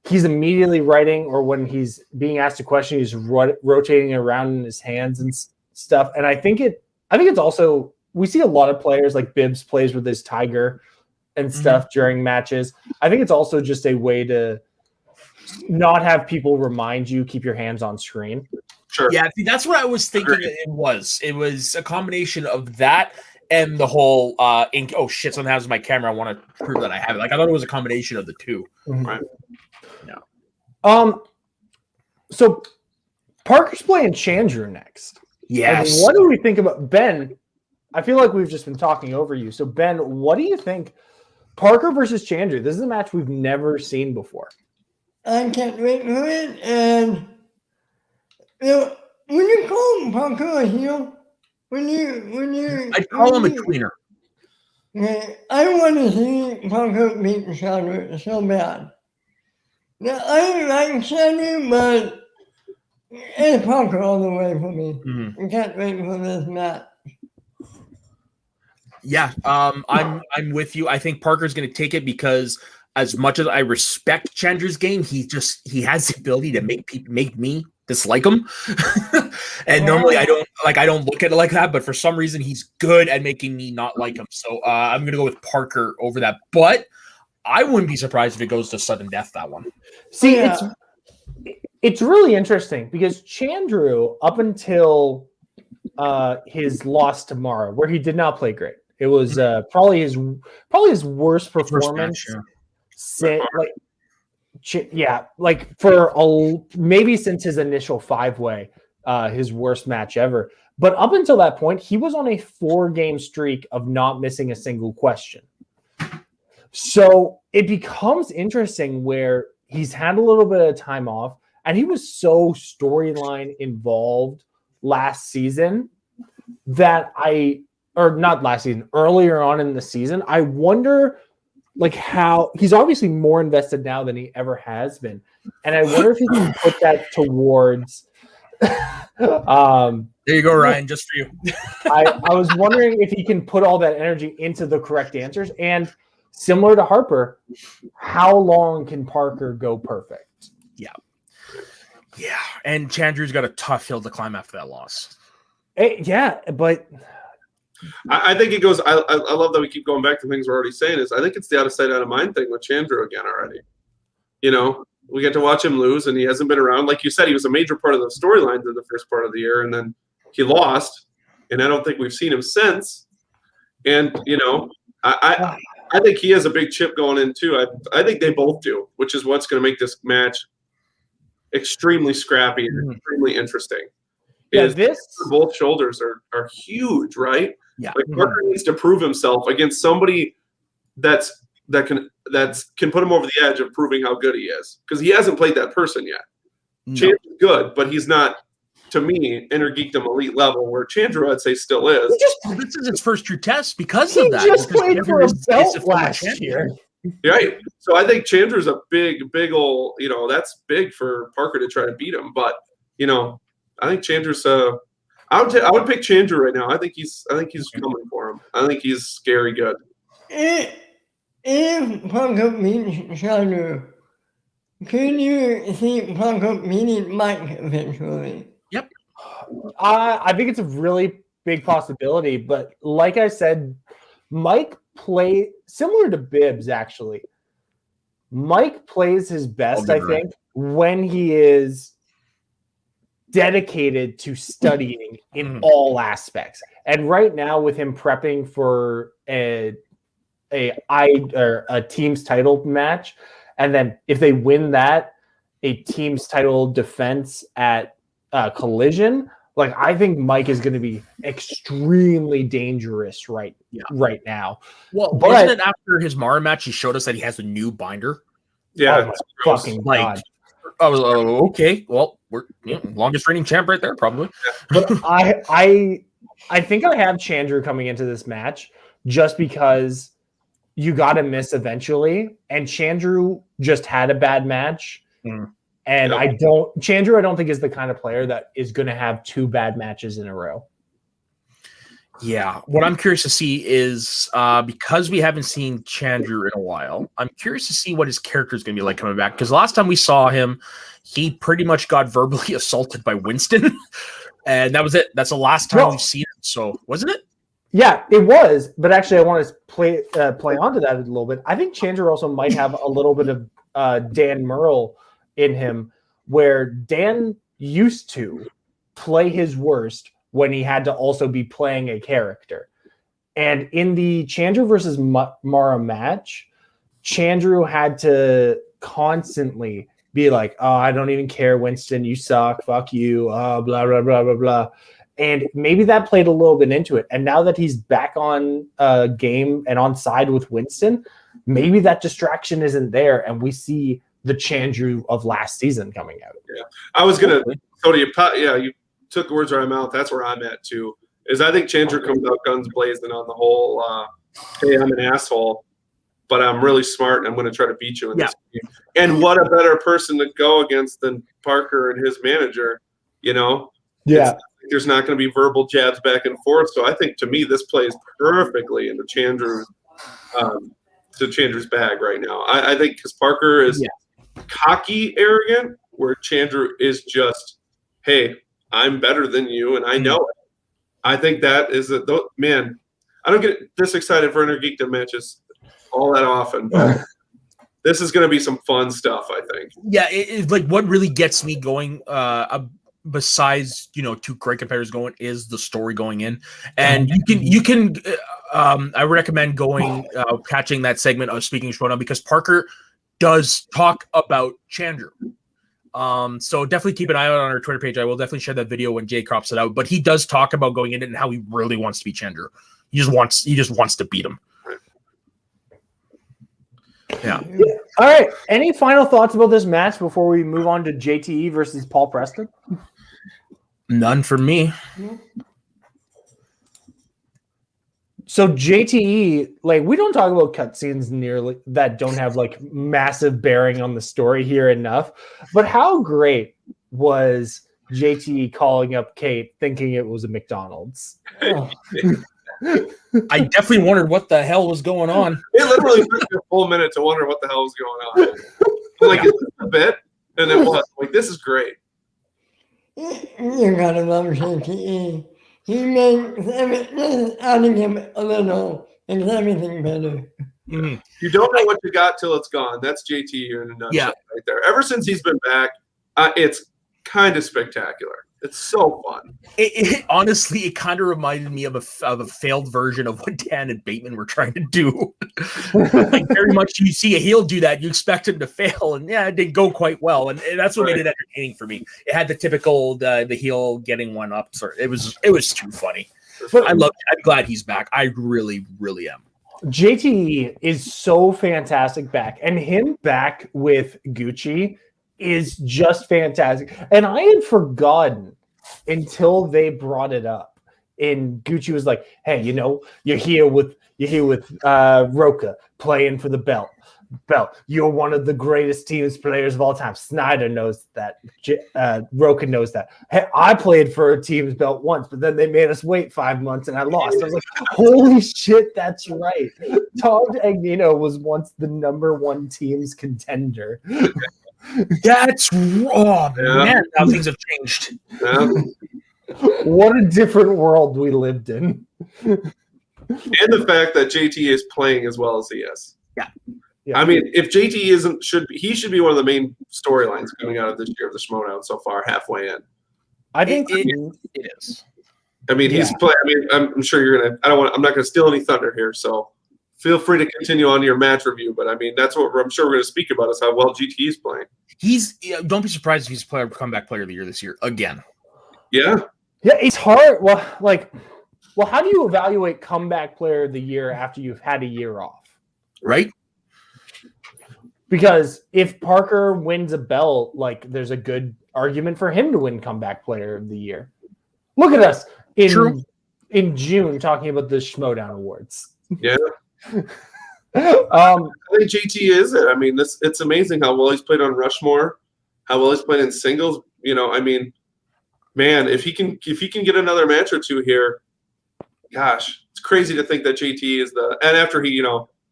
he's immediately writing, or when he's being asked a question, he's rotating around in his hands and stuff. And I think it's also, we see a lot of players like Bibbs plays with his tiger and stuff during matches. I think it's also just a way to not have people remind you, keep your hands on screen. Sure. Yeah, that's what I was thinking it was. It was a combination of that and the whole ink. Oh shit, something happens with my camera. I want to prove that I have it. Like I thought it was a combination of the two. Right. Yeah. So Parker's playing Chandru next. Yes. And what do we think about Ben? I feel like we've just been talking over you. So Ben, what do you think? Parker versus Chandru. This is a match we've never seen before. I can't wait for it. And when you call Parker a heel, when you I'd call him a tweener. Okay, I want to see Parker beat Chandru so bad. Now I like Chandru, but it's Parker all the way for me. I can't wait for this match. Yeah, I'm with you. I think Parker's going to take it because as much as I respect Chandru's game, he has the ability to make me dislike him. And normally I don't look at it like that, but for some reason he's good at making me not like him. So I'm going to go with Parker over that. But I wouldn't be surprised if it goes to sudden death that one. See, it's really interesting because Chandru, up until his loss to Mara, where he did not play great, it was probably his worst performance. Maybe since his initial 5-way, his worst match ever. But up until that point, he was on a 4-game streak of not missing a single question. So it becomes interesting where he's had a little bit of time off, and he was so storyline involved last season that earlier on in the season, I wonder like how he's obviously more invested now than he ever has been. And I wonder if he can put that towards there you go, Ryan, just for you. I was wondering if he can put all that energy into the correct answers. And similar to Harper, how long can Parker go perfect? Yeah. And Chandru's got a tough hill to climb after that loss. But I think it goes. I love that we keep going back to things we're already saying. I think it's the out of sight, out of mind thing with Chandru again already. You know, we get to watch him lose, and he hasn't been around. Like you said, he was a major part of the storylines in the first part of the year, and then he lost, and I don't think we've seen him since. And you know, I think he has a big chip going in too. I think they both do, which is what's going to make this match extremely scrappy and extremely interesting. Both shoulders are huge, right? Yeah. Like Parker needs to prove himself against somebody that can put him over the edge of proving how good he is, because he hasn't played that person yet. No. Chance is good, but he's not to me, Inner Geekdom elite level, where Chandru, I'd say, still is. This is his first true test because He of that. just because played for a is belt a former last champion. year. Right. So I think Chandru's a big old, that's big for Parker to try to beat him. But, I think Chandru's I would pick Chandru right now. I think he's coming for him. I think he's scary good. If Parker beats Chandru, could you see Parker beating Mike eventually? Yep. I think it's a really big possibility, but like I said, Mike play similar to Bibbs actually. Mike plays his best, I think, when he is dedicated to studying in all aspects. And right now, with him prepping for a team's title match, and then if they win that, a team's title defense at Collision, like I think Mike is going to be extremely dangerous right now. Well, wasn't it after his Mara match he showed us that he has a new binder? Yeah, fucking God. I was okay. Well, we're longest reigning champ right there, probably. But I think I have Chandru coming into this match just because you got to miss eventually, and Chandru just had a bad match, and Chandru I don't think is the kind of player that is going to have two bad matches in a row. Yeah, what I'm curious to see is because we haven't seen Chandru in a while, I'm curious to see what his character is going to be like coming back. Because last time we saw him, he pretty much got verbally assaulted by Winston, and that was it. That's the last time we've seen him. So wasn't it? Yeah, it was. But actually, I want to play onto that a little bit. I think Chandru also might have a little bit of Dan Murrell in him, where Dan used to play his worst when he had to also be playing a character. And in the Chandru versus Mara match, Chandru had to constantly be like, oh, I don't even care, Winston, you suck, fuck you, blah, blah, blah, blah, blah. And maybe that played a little bit into it. And now that he's back on game and on side with Winston, maybe that distraction isn't there, and we see the Chandru of last season coming out. Yeah, I was going to go to you took the words right out of my mouth. That's where I'm at too. Is I think Chandru comes out guns blazing on the whole. Hey, I'm an asshole, but I'm really smart, and I'm going to try to beat you in this game. And what a better person to go against than Parker and his manager. There's not going to be verbal jabs back and forth. So I think to me this plays perfectly into Chandru's bag right now. I think because Parker is cocky, arrogant, where Chandru is just, hey, I'm better than you, and I know it. I think that is man. I don't get this excited for Inner Geekdom matches all that often, but this is going to be some fun stuff. I think. Yeah, it's like what really gets me going. Besides, two great competitors going, is the story going in, and you can. I recommend going catching that segment of Speaking Schmoedown because Parker does talk about Chandru. So definitely keep an eye out on our Twitter page. I will definitely share that video when Jay crops it out. But he does talk about going in it and how he really wants to beat Chandru. He just wants to beat him. Yeah. All right. Any final thoughts about this match before we move on to JTE versus Paul Preston? None for me. So JTE, we don't talk about cutscenes nearly that don't have massive bearing on the story here enough. But how great was JTE calling up Kate thinking it was a McDonald's? Oh. I definitely wondered what the hell was going on. It literally took me a full minute to wonder what the hell was going on. Is this a bit? And it was this is great. You gotta love JTE. He made adding him a little makes everything better. Mm-hmm. You don't know what you got till it's gone. That's JT in a nutshell right there. Ever since he's been back, it's kind of spectacular. It's so fun. Honestly, it kind of reminded me of a failed version of what Dan and Bateman were trying to do. Very much, you see a heel do that, you expect him to fail, and it didn't go quite well, and that's what made it entertaining for me. It had the typical the heel getting one up. It was too funny. But I'm glad he's back. I really, really am. JT is so fantastic back, and him back with Gucci is just fantastic. And I had forgotten until they brought it up. And Gucci was like, "Hey, you're here with Roca playing for the belt. You're one of the greatest teams players of all time." Snyder knows that. Roca knows that. Hey, I played for a team's belt once, but then they made us wait 5 months and I lost. I was like, holy shit, that's right. Tom Agnino was once the number 1 team's contender. That's man, how things have changed. Yeah. What a different world we lived in. And the fact that JT is playing as well as he is. Yeah. I mean, if JT he should be one of the main storylines coming out of this year of the Schmoedown so far, halfway in. I think it is. I mean, he's playing. I mean, I'm sure you're gonna. I'm not gonna steal any thunder here, so feel free to continue on your match review. But I mean, that's what I'm sure we're gonna speak about is how well GT is playing. Don't be surprised if he's comeback player of the year this year again. Yeah. Yeah, it's hard. Well, how do you evaluate comeback player of the year after you've had a year off? Right? Because if Parker wins a belt, there's a good argument for him to win comeback player of the year. Look at us in June talking about the Schmoedown Awards. Yeah. I think JT is it. I mean, it's amazing how well he's played on Rushmore, how well he's played in singles. I mean, man, if he can get another match or two here, gosh, it's crazy to think that JT is and after he,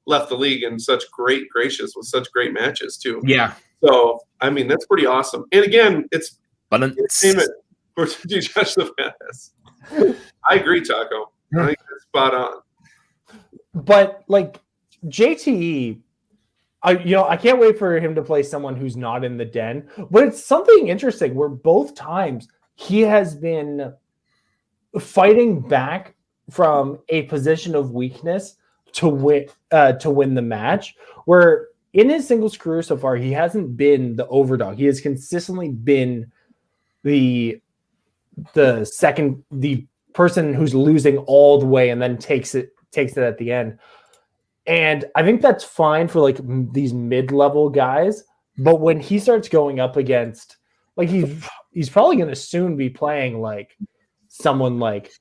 left the league in such great gracious with such great matches too. Yeah. So, I mean, that's pretty awesome. And again, it's entertainment for Judge the Badass. I agree, Taco. I think that's spot on. But JTE, I can't wait for him to play someone who's not in the den. But it's something interesting where both times he has been fighting back from a position of weakness to win the match. Where in his singles career so far, he hasn't been the overdog. He has consistently been the person who's losing all the way and then takes it at the end. And I think that's fine for these mid-level guys. But when he starts going up against he's probably going to soon be playing someone like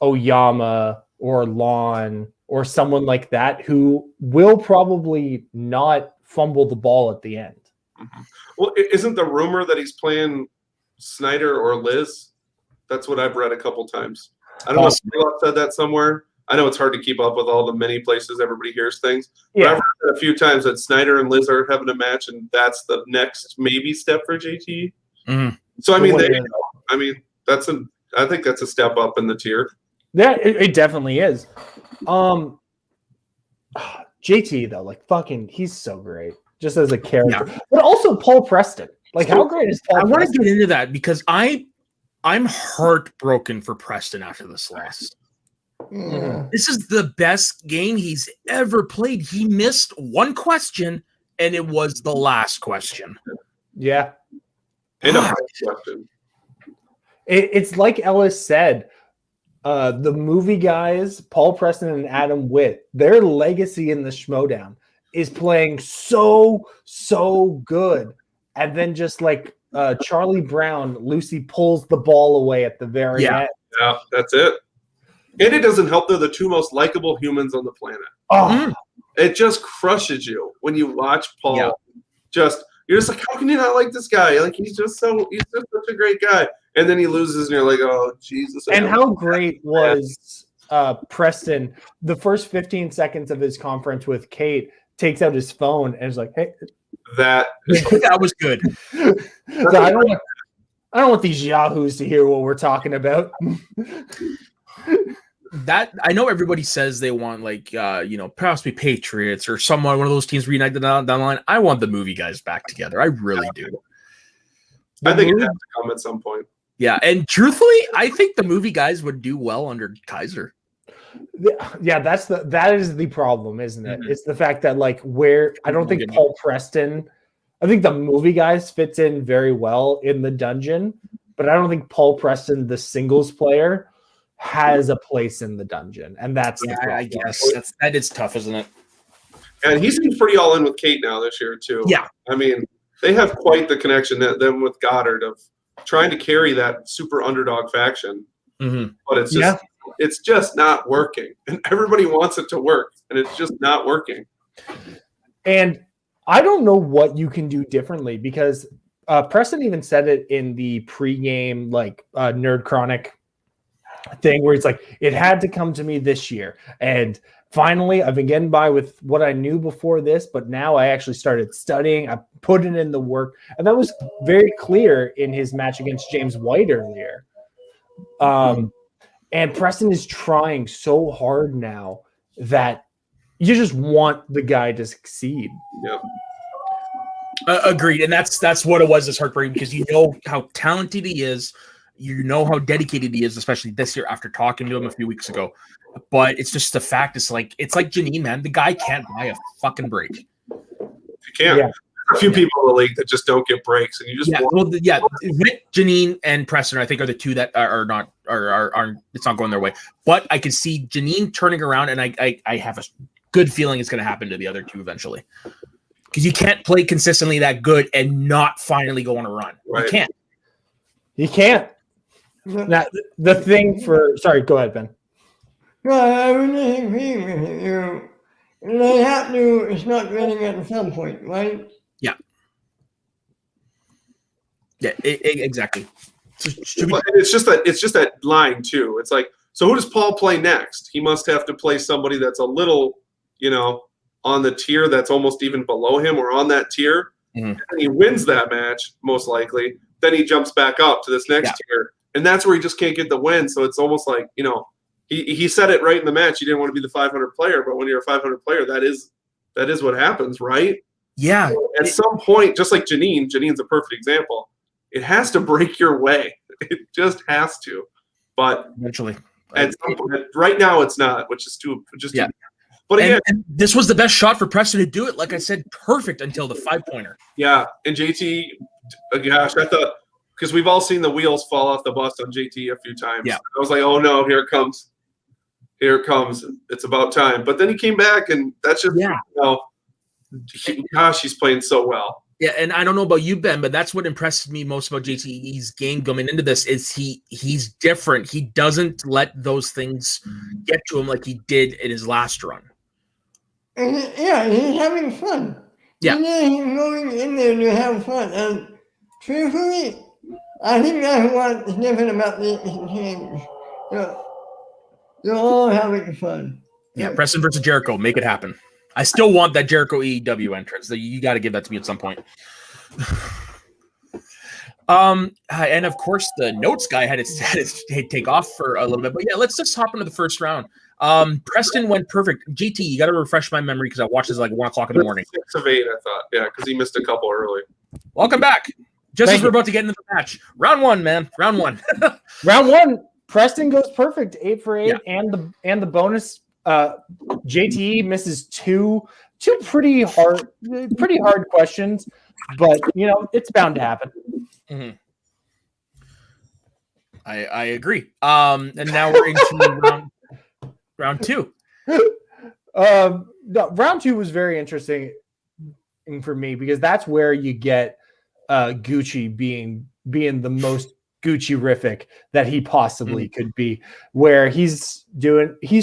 Oyama or Lon or someone like that who will probably not fumble the ball at the end. Mm-hmm. Well, isn't the rumor that he's playing Snyder or Liz? That's what I've read a couple times. I don't know if I've said that somewhere. I know it's hard to keep up with all the many places everybody hears things. But I've heard a few times that Snyder and Liz are having a match, and that's the next maybe step for JT. Mm-hmm. So I mean, I think that's a step up in the tier. Yeah, it definitely is. JT though, he's so great just as a character, but also Paul Preston. How great is Paul? I want to get into that because I'm heartbroken for Preston after this loss. Yeah. This is the best game he's ever played. He missed one question, and it was the last question. Yeah. And a hard question. It's like Ellis said, the movie guys, Paul Preston and Adam Witt, their legacy in the Schmoedown is playing so good. And then just Charlie Brown, Lucy pulls the ball away at the very end. Yeah, that's it. And it doesn't help they're the two most likable humans on the planet. Oh, it just crushes you when you watch Paul. Yeah. You're just how can you not like this guy? He's just such a great guy. And then he loses, and you're like, oh Jesus! And how great was Preston? The first 15 seconds of his conference with Kate takes out his phone and is like, "Hey, that was good." So I don't want these yahoos to hear what we're talking about. That I know everybody says they want perhaps be Patriots or one of those teams reunited down the line. I want the movie guys back together. I really do. I think it has to come at some point. Yeah, and truthfully, I think the movie guys would do well under Kaiser. Yeah, that is the problem, isn't it? Mm-hmm. It's the fact that I don't think Paul Preston. I think the movie guys fits in very well in the dungeon, but I don't think Paul Preston, the singles player, has a place in the dungeon, and that's the problem. I guess that is tough, isn't it? And he seems pretty all in with Kate now this year too. Yeah, I mean they have quite the connection them with Goddard of trying to carry that super underdog faction, Mhm. but it's just not working. And everybody wants it to work, and it's just not working. And I don't know what you can do differently because Preston even said it in the pregame Nerd Chronic thing where it's like, it had to come to me this year. And finally, I've been getting by with what I knew before this, but now I actually started studying. I put it in the work. And that was very clear in his match against James White earlier. And Preston is trying so hard now that you just want the guy to succeed. Yep. Agreed. And that's what it was, this heartbreaking, because you know how talented he is. You know how dedicated he is, especially this year after talking to him a few weeks ago. But it's just the fact, it's like Janine, man. The guy can't buy a fucking break. You can't. Yeah. A few people in the league that just don't get breaks, and you just Janine and Preston, I think, are the two that are not it's not going their way. But I can see Janine turning around, and I have a good feeling it's going to happen to the other two eventually. Because you can't play consistently that good and not finally go on a run. Right. You can't. You can't. Now, the thing sorry, go ahead, Ben. Well, I really agree with you. They have to start winning at some point, right? Yeah. Yeah, exactly. So it's just that line too. It's like, so who does Paul play next? He must have to play somebody that's a little, on the tier that's almost even below him or on that tier. Mm-hmm. And he wins that match, most likely. Then he jumps back up to this next tier. And that's where he just can't get the win. So it's almost like, he said it right in the match. He didn't want to be the 500 player, but when you're a 500 player, that is what happens, right? Yeah. At some point, just like Janine's a perfect example. It has to break your way. It just has to. But eventually, at some point, right now it's not, which is too. But again, and this was the best shot for Preston to do it. Like I said, perfect until the 5-pointer. Yeah, and JT, gosh, I thought, because we've all seen the wheels fall off the bus on JT a few times. Yeah. I was like, oh no, here it comes. It's about time. But then he came back, and that's just gosh, he's playing so well. Yeah, and I don't know about you, Ben, but that's what impressed me most about JT's game coming into this is he's different. He doesn't let those things get to him like he did in his last run. Yeah, he's having fun. Yeah. He's going in there to have fun. And truthfully, I think that's what's different about these teams. They're all having fun. Yeah, Preston versus Jericho, make it happen. I still want that Jericho AEW entrance. You got to give that to me at some point. And of course, the notes guy had to take off for a little bit. But yeah, let's just hop into the first round. Preston went perfect. GT, you got to refresh my memory because I watched this like 1 o'clock in the morning. 6 of 8, I thought. Yeah, because he missed a couple early. Welcome back. Just as we're about to get into the match. Round 1, man. Round 1. Round 1. Preston goes perfect, 8 for 8, and the bonus. JT misses two pretty hard questions, but it's bound to happen. Mm-hmm. I agree. And now we're into round 2. No, round 2 was very interesting for me because that's where you get Gucci being the most Gucci-rific that he possibly could be, where he's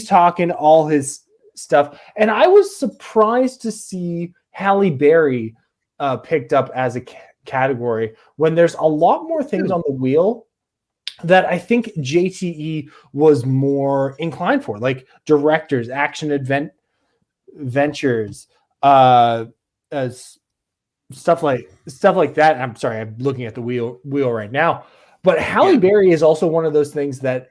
talking all his stuff. And I was surprised to see Halle Berry picked up as a category when there's a lot more things on the wheel that I think JTE was more inclined for, like directors, action adventures, as stuff like that. I'm sorry, I'm looking at the wheel right now. But Halle Berry is also one of those things that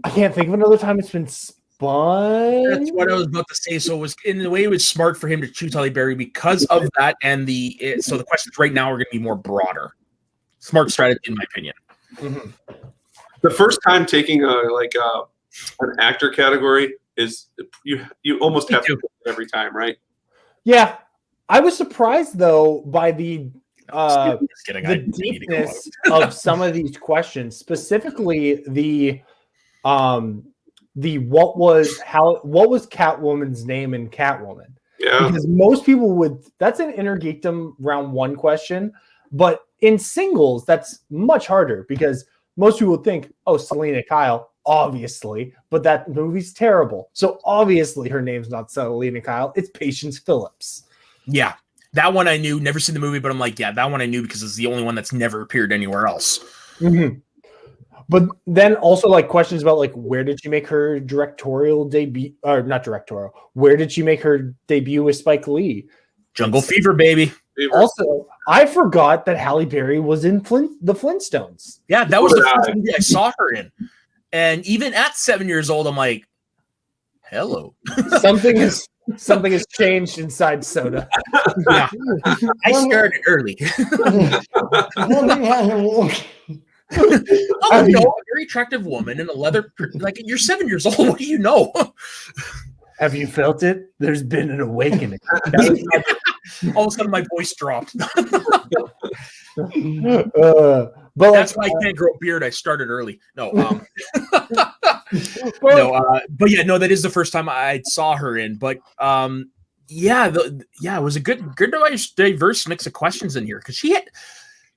I can't think of another time it's been spun. That's what I was about to say. So it was in a way it was smart for him to choose Halle Berry because of that, and so the questions right now are going to be more broader. Smart strategy, in my opinion. Mm-hmm. The first time taking an actor category is you almost have to do it every time, right? Yeah, I was surprised though by the deepness of some of these questions, specifically the what was Catwoman's name in Catwoman? Yeah, because most people that's an Inner Geekdom round 1 question. But in singles, that's much harder because most people think, oh, Selena Kyle, obviously, but that movie's terrible. So obviously her name's not Selena Kyle. It's Patience Phillips. Yeah. That one I knew, never seen the movie, but I'm like, yeah, that one I knew because it's the only one that's never appeared anywhere else. Mm-hmm. But then also like questions about like where did she make her directorial debut, or not directorial, where did she make her debut with Spike Lee? Jungle Fever, baby. Also, I forgot that Halle Berry was in the Flintstones. Yeah, that was the first movie I saw her in. And even at 7 years old, I'm like, hello. Something has changed inside Soda. Yeah. I started early. Oh, no, a very attractive woman in a leather, like you're 7 years old. What do you know? Have you felt it? There's been an awakening. All of a sudden, my voice dropped. But that's why I can't grow a beard. I started early. No, but yeah, no, that is the first time I saw her in. But yeah, it was a good diverse mix of questions in here because she had.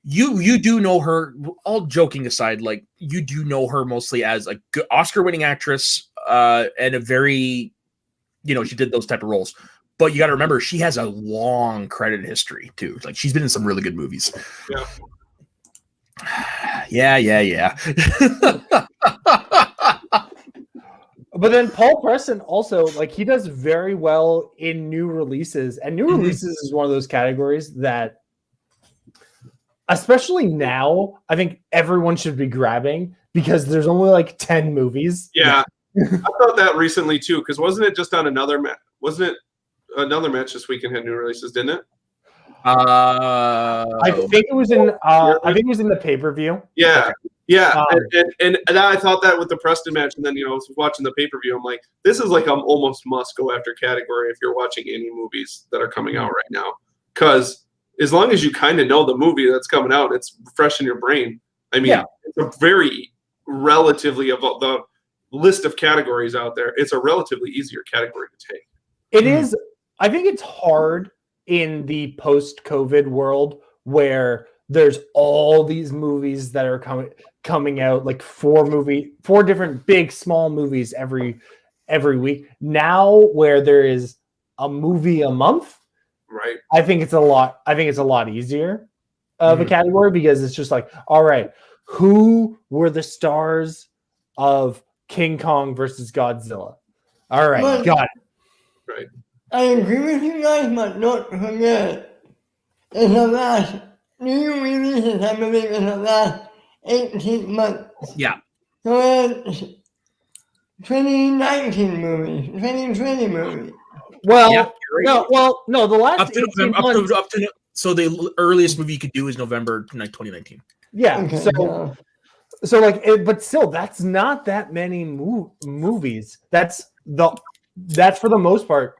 You do know her, all joking aside, like you do know her mostly as a good Oscar-winning actress and a very, she did those type of roles. But you got to remember, she has a long credit history too. Like she's been in some really good movies. Yeah. But then Paul Preston also, like he does very well in new releases. And new releases is one of those categories that especially now, I think everyone should be grabbing because there's only like 10 movies. Yeah. I thought that recently too, because wasn't it just on another match? Wasn't it another match this weekend had new releases, didn't it? I think it was in the pay-per-view. Yeah. Okay. Yeah. And I thought that with the Preston match, and then I was watching the pay-per-view, I'm like, this is like almost must go after category if you're watching any movies that are coming out right now. Because as long as you kind of know the movie that's coming out, it's fresh in your brain. I mean, it's a very relatively of the list of categories out there. It's a relatively easier category to take. It is. I think it's hard in the post-COVID world where there's all these movies that are coming out, like four different big small movies every week. Now where there is a movie a month. Right. I think it's a lot easier of a category because it's just like, all right, who were the stars of King Kong versus Godzilla? All right, got it. Right. I agree with you guys, but don't forget, in the last new releases, I believe in the last 18 months. Yeah. So it's 2019 movies, 2020 movies. Well, yeah, no, the last up to so the earliest movie you could do is November 2019. Yeah, Okay, so like, but still, that's not that many movies. That's for the most part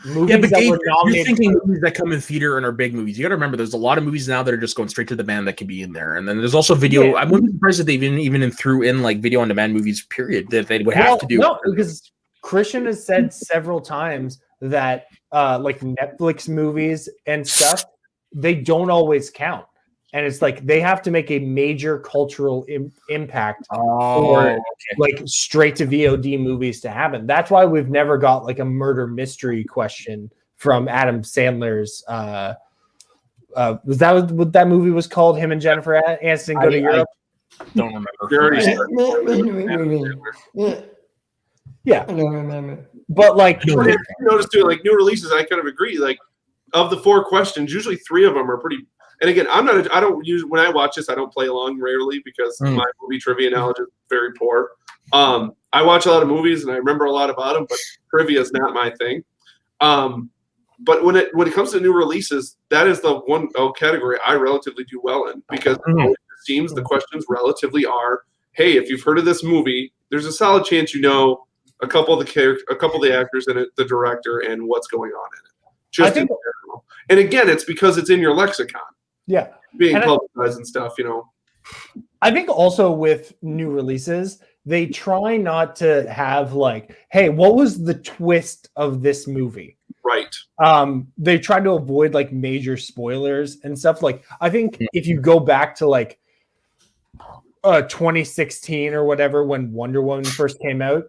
movies but that Dave, were nominated. you're thinking movies that come in theater and are big movies. You got to remember, there's a lot of movies now that are just going straight to the band that can be in there, and then there's also video. Yeah. I'm surprised that they've even threw in like video on demand movies. Period. That they would have to do. No, because Christian has said several times that like Netflix movies and stuff, they don't always count. And it's like they have to make a major cultural impact for like straight to VOD movies to happen. That's why we've never got like a murder mystery question from Adam Sandler's. Was that what that movie was called? Him and Jennifer Aniston go to Europe. Don't remember. Yeah. I don't remember. But like, you notice too, like new releases, I kind of agree. Like of the 4 questions, usually 3 of them are pretty. And again, I don't use when I watch this, I don't play along rarely because my movie trivia knowledge is very poor. I watch a lot of movies and I remember a lot about them, but trivia is not my thing. But when it comes to new releases, that is the one category I relatively do well in because it seems the questions relatively are, hey, if you've heard of this movie, there's a solid chance you know a couple of the actors in it, the director, and what's going on in it. Just in general. And again, it's because it's in your lexicon. Yeah. Being publicized and stuff, you know. I think also with new releases, they try not to have like, hey, what was the twist of this movie? Right. They tried to avoid like major spoilers and stuff. Like I think if you go back to like 2016 or whatever when Wonder Woman first came out,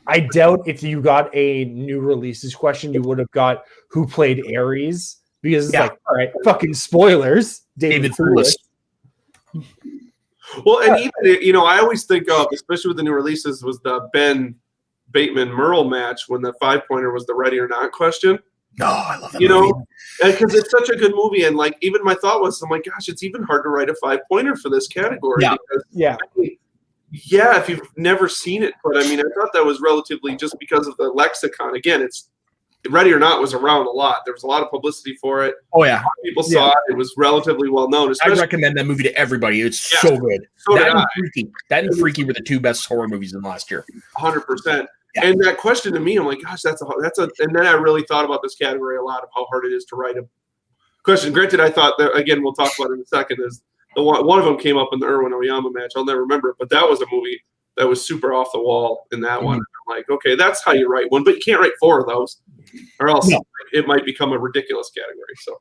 I doubt if you got a new releases question, you would have got who played Ares, because it's like, all right, fucking spoilers. David Thewlis. Well, and even, I always think of, especially with the new releases, was the Ben Bateman Merle match when the 5-pointer was the ready or not question. No, I love that movie. Because it's such a good movie, and like even my thought was, I'm like, gosh, it's even hard to write a 5-pointer for this category. Yeah. Because, if you've never seen it, but I mean, I thought that was relatively just because of the lexicon. Again, it's Ready or Not was around a lot. There was a lot of publicity for it. Oh yeah, people saw it. It was relatively well known. I recommend that movie to everybody. It's so good. So that and Freaky were the two best horror movies in last year. 100%. And that question to me, I'm like, gosh, that's a. And then I really thought about this category a lot of how hard it is to write a question. Granted, I thought that, again, we'll talk about it in a second, is one of them came up in the Irwin Oyama match. I'll never remember it, but that was a movie that was super off the wall in that one. I'm like, okay, that's how you write one, but you can't write 4 of those, or else it might become a ridiculous category. So,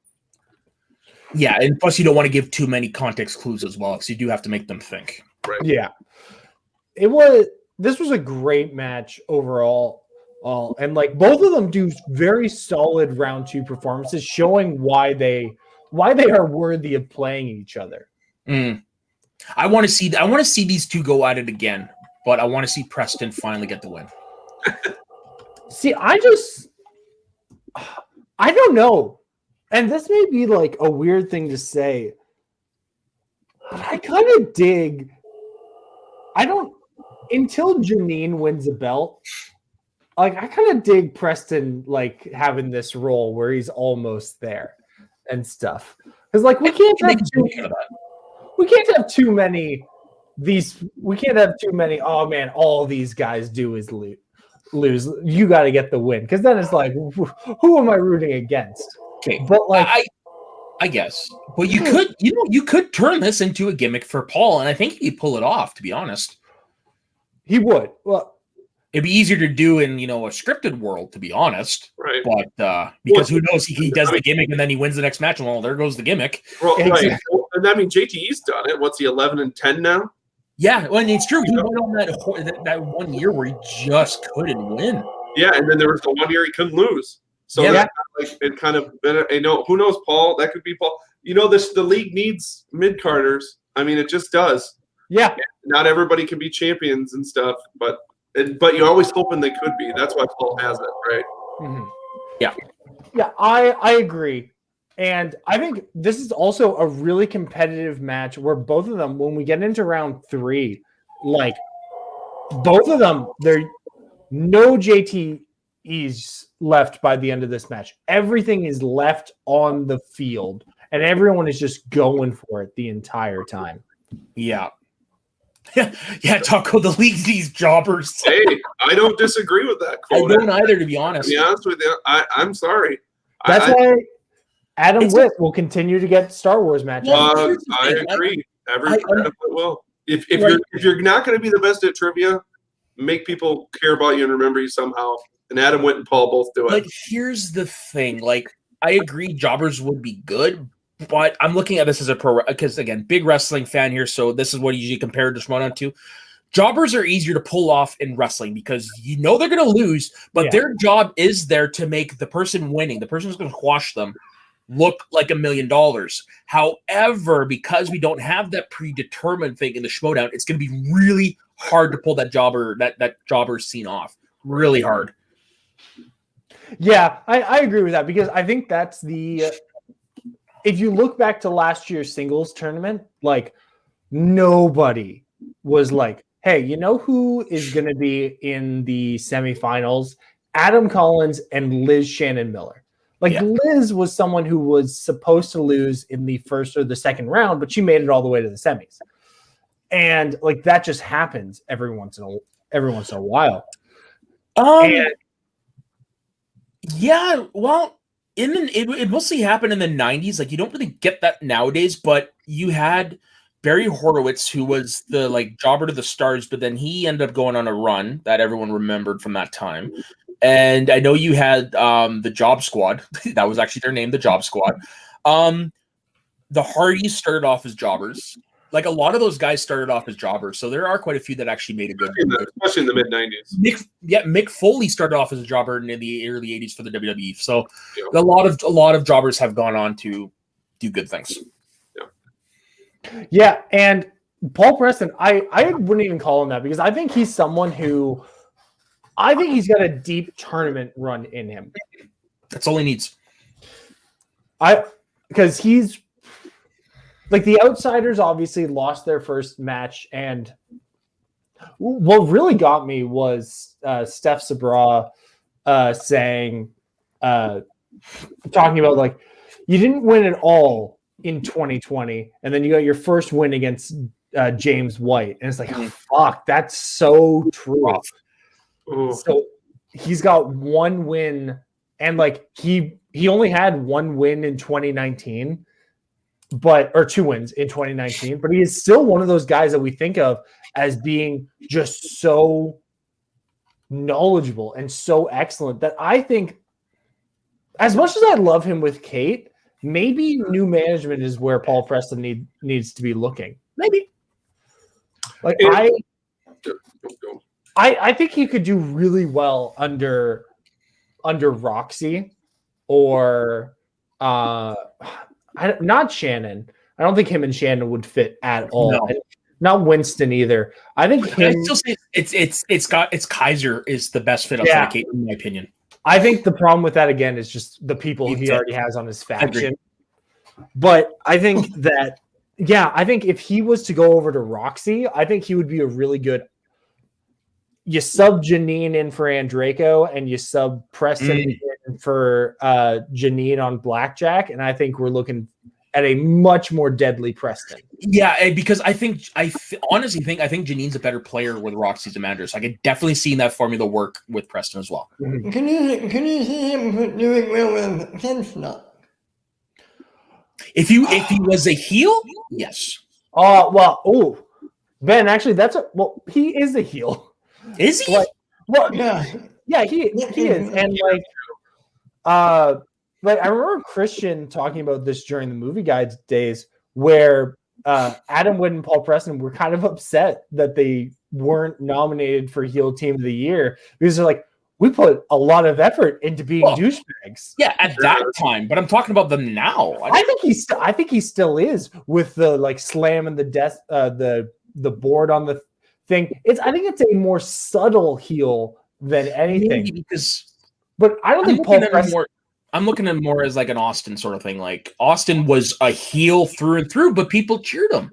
yeah, and plus you don't want to give too many context clues as well, because you do have to make them think. Right. Yeah, this was a great match overall. And like both of them do very solid round 2 performances, showing why they are worthy of playing each other. I want to see these two go at it again, but I want to see Preston finally get the win. See, I don't know. And this may be like a weird thing to say, but I kind of dig. Until Janine wins a belt, like I kind of dig Preston like having this role where he's almost there and stuff. Because like we can't have too many. Oh man, all these guys do is lose. You got to get the win, because then it's like, who am I rooting against? Okay, but like I guess, but you could turn this into a gimmick for Paul, and I think he'd pull it off. To be honest. He would. Well, it'd be easier to do in a scripted world, to be honest. Right. But because who knows, he does the gimmick and then he wins the next match. Well, there goes the gimmick. Well, right. And I mean, JTE's done it. What's he, 11-10 now? Yeah, well, and it's true. He went on that 1 year where he just couldn't win. Yeah, and then there was the 1 year he couldn't lose. So it kind of who knows, Paul? That could be Paul. The league needs mid carders. I mean, it just does. Yeah. Not everybody can be champions and stuff, but you're always hoping they could be. That's why Paul has it, right? Mm-hmm. Yeah. Yeah, I agree. And I think this is also a really competitive match where both of them, when we get into round 3, like both of them, there no JTEs left by the end of this match. Everything is left on the field, and everyone is just going for it the entire time. Yeah. Yeah, Taco, the league needs jobbers. Hey, I don't disagree with that quote. I don't either, to be honest. To be honest with you, I'm sorry. That's why Adam Witt will continue to get Star Wars matches. I agree. Adam Witt will. If you're not going to be the best at trivia, make people care about you and remember you somehow. And Adam Witt and Paul both do it. Like, here's the thing. Like, I agree jobbers would be good, but I'm looking at this as a pro, because again, big wrestling fan here, so this is what you usually compare to Schmoedown to. Jobbers are easier to pull off in wrestling because they're going to lose, but their job is there to make the person winning, the person who's going to squash them, look like $1 million. However, because we don't have that predetermined thing in the Schmoedown, it's going to be really hard to pull that jobber scene off. Really hard. Yeah, I agree with that, because I think that's the if you look back to last year's singles tournament, like nobody was like, hey, you know who is going to be in the semifinals? Adam Collins and Liz Shannon Miller. Like Liz was someone who was supposed to lose in the first or the second round, but she made it all the way to the semis. And like that just happens every once in a while. Yeah, well, it mostly happened in the 90s. Like, you don't really get that nowadays, but you had Barry Horowitz, who was the jobber to the stars, but then he ended up going on a run that everyone remembered from that time. And I know you had the Job Squad. That was actually their name, the Job Squad. The Hardys started off as jobbers. Like a lot of those guys started off as jobbers, so there are quite a few that actually made a good. Especially in the mid '90s. Mick Foley started off as a jobber in the early '80s for the WWE. So a lot of jobbers have gone on to do good things. Yeah, and Paul Preston, I wouldn't even call him that because I think he's someone who I think he's got a deep tournament run in him. That's all he needs. Because he's like the Outsiders obviously lost their first match, and what really got me was Steph Sabra saying, talking about like you didn't win at all in 2020, and then you got your first win against James White, and it's like, oh, fuck, that's so true. So he's got one win, and like he only had one win in 2019. Or 2 wins in 2019, but he is still one of those guys that we think of as being just so knowledgeable and so excellent that I think, as much as I love him with Kate, maybe new management is where Paul Preston needs to be looking. Maybe. Like I think he could do really well under Roxy or not Shannon. I don't think him and Shannon would fit at all. No. Not Winston either. I think him. I still say it's Kaiser is the best fit outside of Kate, in my opinion. I think the problem with that again is just the people he already has on his faction. But I think that I think if he was to go over to Roxy, I think he would be a really good. You sub Janine in for Andraco, and you sub Preston in for Janine on Blackjack, and I think we're looking at a much more deadly Preston. Yeah, because I honestly think Janine's a better player with Roxy's Amanda, so I could definitely see that formula work with Preston as well. Mm-hmm. Can you see him doing well with Kensnut? If he was a heel, yes. Ben, actually, he is a heel. Is he? Yeah, he is, and I remember Christian talking about this during the movie guides days, where Adam Wood and Paul Preston were kind of upset that they weren't nominated for heel team of the year because they're like, we put a lot of effort into being douchebags. Yeah, at that time, but I'm talking about them now. I think he still is with the like slam and the desk, the board on the thing. I think it's a more subtle heel than anything. But I don't think Paul Preston. I'm looking at him more as like an Austin sort of thing. Like Austin was a heel through and through, but people cheered him.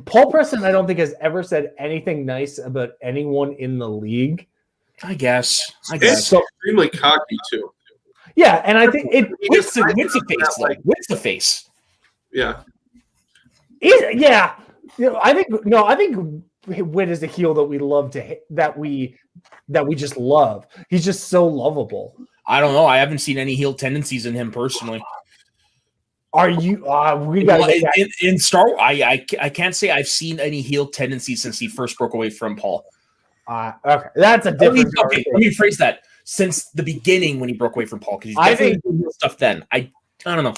Paul Preston, I don't think has ever said anything nice about anyone in the league. I guess. It's extremely cocky too. Yeah, and I think what's the face? Yeah. Yeah. I think Witt is a heel that we love that we just love. He's just so lovable. I don't know. I haven't seen any heel tendencies in him personally. Are you? In Star Wars, I can't say I've seen any heel tendencies since he first broke away from Paul. Okay, that's a different. Okay, let me phrase that. Since the beginning when he broke away from Paul, because he's definitely doing stuff then. I don't know.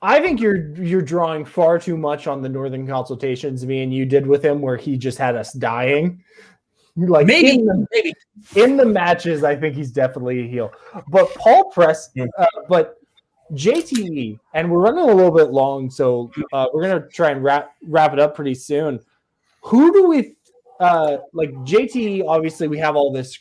I think you're drawing far too much on the Northern Consultations me and you did with him, where he just had us dying. Like maybe in the matches, I think he's definitely a heel. But Paul Preston, but JTE, and we're running a little bit long, so we're gonna try and wrap it up pretty soon. Who do we like? JTE, obviously, we have all this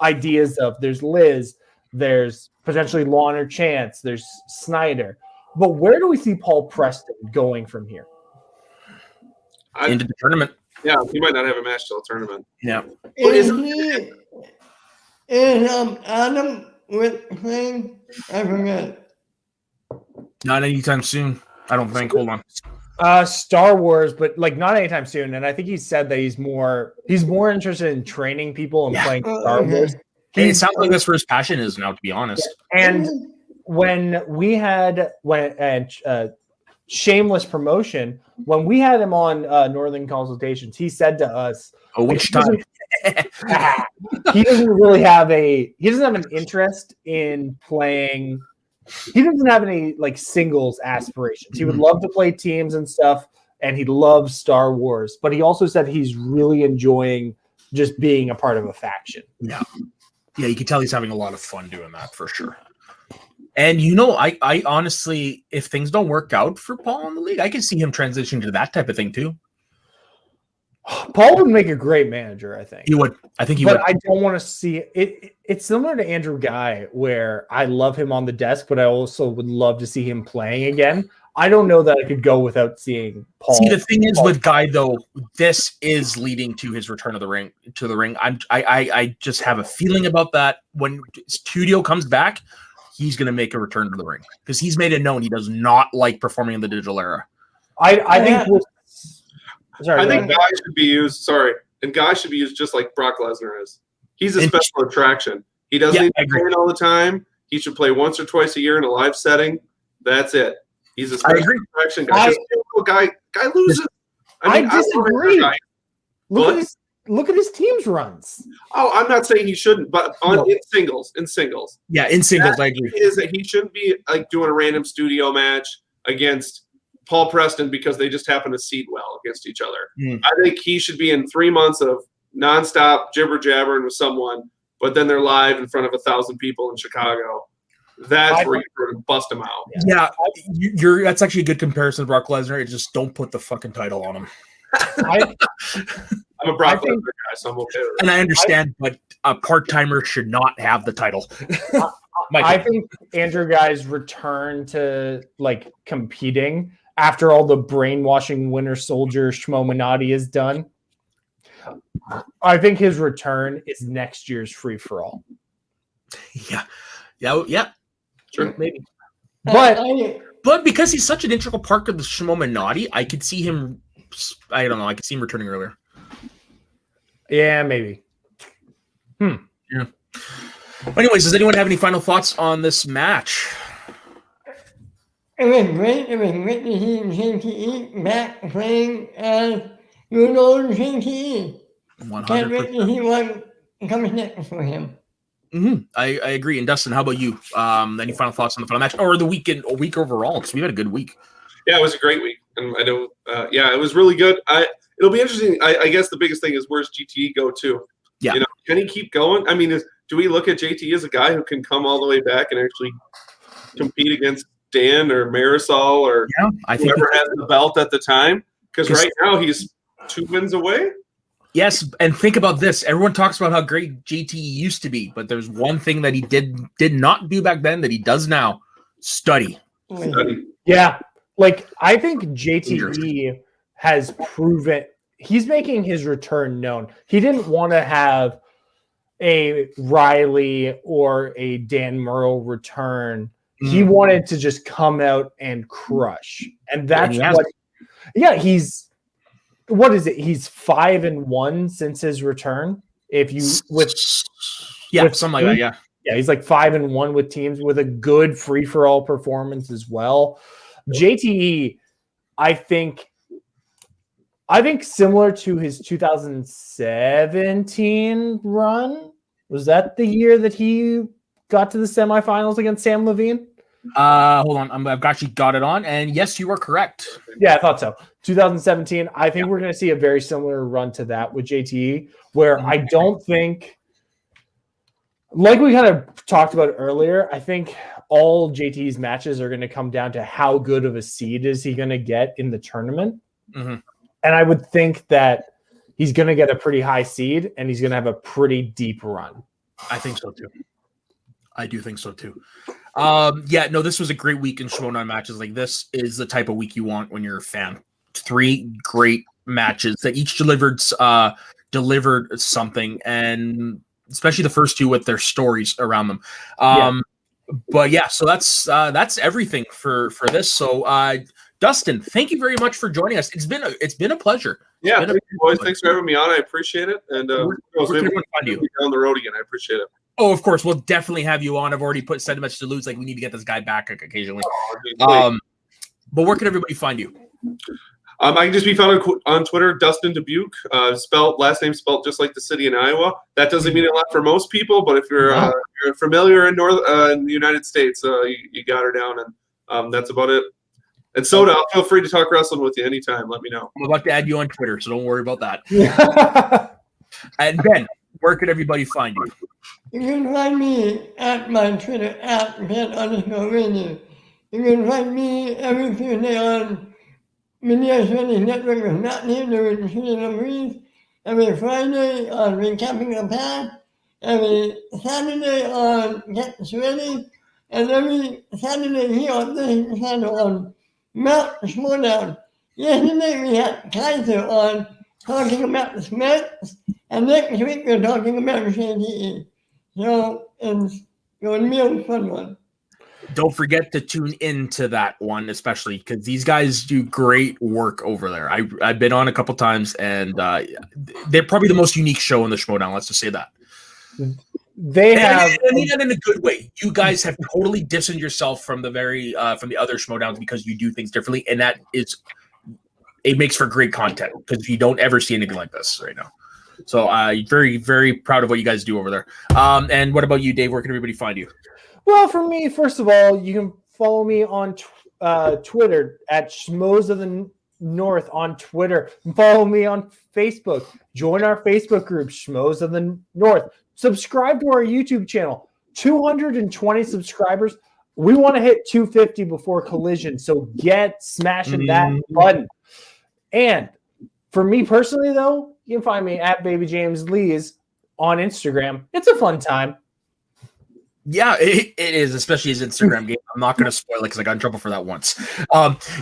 ideas of. There's Liz, there's potentially Lon or Chance, there's Snyder. But where do we see Paul Preston going from here? Into the tournament. Yeah, he might not have a match till tournament. Yeah. Is Adam with playing? I forget. Not anytime soon. I don't think. Hold on. Star Wars, but like not anytime soon. And I think he said that he's more interested in training people and playing Star Wars. It sounds like that's where his passion is now, to be honest. And when shameless promotion. When we had him on Northern Consultations, he said to us, Oh, which time? he doesn't have an interest in playing. He doesn't have any like singles aspirations. He would love to play teams and stuff, and he loves Star Wars. But he also said he's really enjoying just being a part of a faction. Yeah, you can tell he's having a lot of fun doing that for sure. And I honestly, if things don't work out for Paul in the league, I can see him transitioning to that type of thing too. Paul would make a great manager, I think. He would. I think he would. But I don't want to see it. It's similar to Andrew Guy, where I love him on the desk, but I also would love to see him playing again. I don't know that I could go without seeing Paul. See, the thing is with Guy, though, this is leading to his return to the ring. I just have a feeling about that. When Studio comes back, he's going to make a return to the ring because he's made it known he does not like performing in the digital era. I think. I think Guy should be used. And Guy should be used just like Brock Lesnar is. He's a special attraction. He doesn't need to train all the time. He should play once or twice a year in a live setting. That's it. He's a special attraction guy. Guy loses. I disagree. Look at his team's runs. Oh, I'm not saying he shouldn't, but in singles. Yeah, in singles, I agree. Is that he shouldn't be like doing a random studio match against Paul Preston because they just happen to seed well against each other. I think he should be in 3 months of nonstop jibber jabbering with someone, but then they're live in front of 1,000 people in Chicago. That's where you bust him out. Yeah, that's actually a good comparison to Brock Lesnar. It's just don't put the fucking title on him. I'm a Brock Lesnar guy, so I'm okay with it. And I understand, but a part-timer should not have the title. I think Andrew Guy's return to like competing after all the brainwashing Winter Soldier Schmoedown is done, I think his return is next year's free for all. Yeah. Sure. Maybe. But because he's such an integral part of the Schmoedown, I could see him. I don't know. I could see him returning earlier. Yeah, maybe. Yeah. Anyways, does anyone have any final thoughts on this match? It was great. It was great to see JTE back playing as good old JTE. 100%. Can't wait to see what comes next for him. I agree. And Dustin, how about you? Any final thoughts on the final match or the weekend, a week overall? Because we had a good week. Yeah, it was a great week, and I know. It was really good. It'll be interesting. I guess the biggest thing is where's GTE go to? Yeah, can he keep going? I mean, do we look at JTE as a guy who can come all the way back and actually compete against Dan or Marisol or whoever has the belt at the time? Because right now he's 2 wins away. Yes, and think about this. Everyone talks about how great JTE used to be, but there's one thing that he did not do back then that he does now: study. Yeah, like I think JTE has proven he's making his return known. He didn't want to have a Riley or a Dan Murrow return. He wanted to just come out and crush, and that's what. Yeah, he's. What is it? He's 5-1 since his return. If you something like that. Yeah, he's like 5-1 with teams with a good free for all performance as well. JTE, I think similar to his 2017 run. Was that the year that he got to the semifinals against Sam Levine? Hold on. I've actually got it on. And yes, you are correct. Yeah, I thought so. 2017. I think we're going to see a very similar run to that with JTE, where I don't think, like we kind of talked about earlier, I think all JTE's matches are going to come down to how good of a seed is he going to get in the tournament. And I would think that he's going to get a pretty high seed and he's going to have a pretty deep run. I think so too. I do think so too. This was a great week in Schmoedown matches. Like, this is the type of week you want when you're a fan. 3 great matches that each delivered something, and especially the first 2 with their stories around them. So that's everything for this. So Dustin, thank you very much for joining us. It's been a pleasure. Yeah, thank you, boys. Thanks for having me on. I appreciate it. And where can everyone find you? Down the road again. I appreciate it. Oh, of course. We'll definitely have you on. I've already sent a message to Luz, like, we need to get this guy back occasionally. But where can everybody find you? I can just be found on Twitter, Dustin Dubuque, last name spelled just like the city in Iowa. That doesn't mean a lot for most people, but if you're familiar in in the United States, you got her down, and that's about it. And Soda, feel free to talk wrestling with you anytime. Let me know. I'm about to add you on Twitter, so don't worry about that. And Ben, where could everybody find you? You can find me at my Twitter at Ben_radio. You can find me every Tuesday on Media Training Network with Matt Nader and Shooting Breeze. Every Friday on Recapping the Past. Every Saturday on Get Ready. And every Saturday here on this channel on Mount Schmoedown. Yesterday we had Kaiser on talking about the Smiths. And next week we're talking about JTE. So it's going to be a fun one. Don't forget to tune into that one, especially because these guys do great work over there. I've been on a couple times, and they're probably the most unique show in the Schmoedown. Let's just say that. They have, and in a good way. You guys have totally distanced yourself from the other Schmoedowns because you do things differently, and it makes for great content because you don't ever see anything like this right now. So very, very proud of what you guys do over there. And what about you, Dave? Where can everybody find you? well, for me, first of all, you can follow me on Twitter at Schmoes of the North on Twitter. Follow me on Facebook. Join our Facebook group, Schmoes of the North. Subscribe to our YouTube channel. 220 subscribers. We want to hit 250 before Collision, so get smashing that button. And for me personally, though, you can find me at Baby James Lees on Instagram. It's a fun time. Yeah, it is, especially his Instagram game. I'm not going to spoil it because I got in trouble for that once.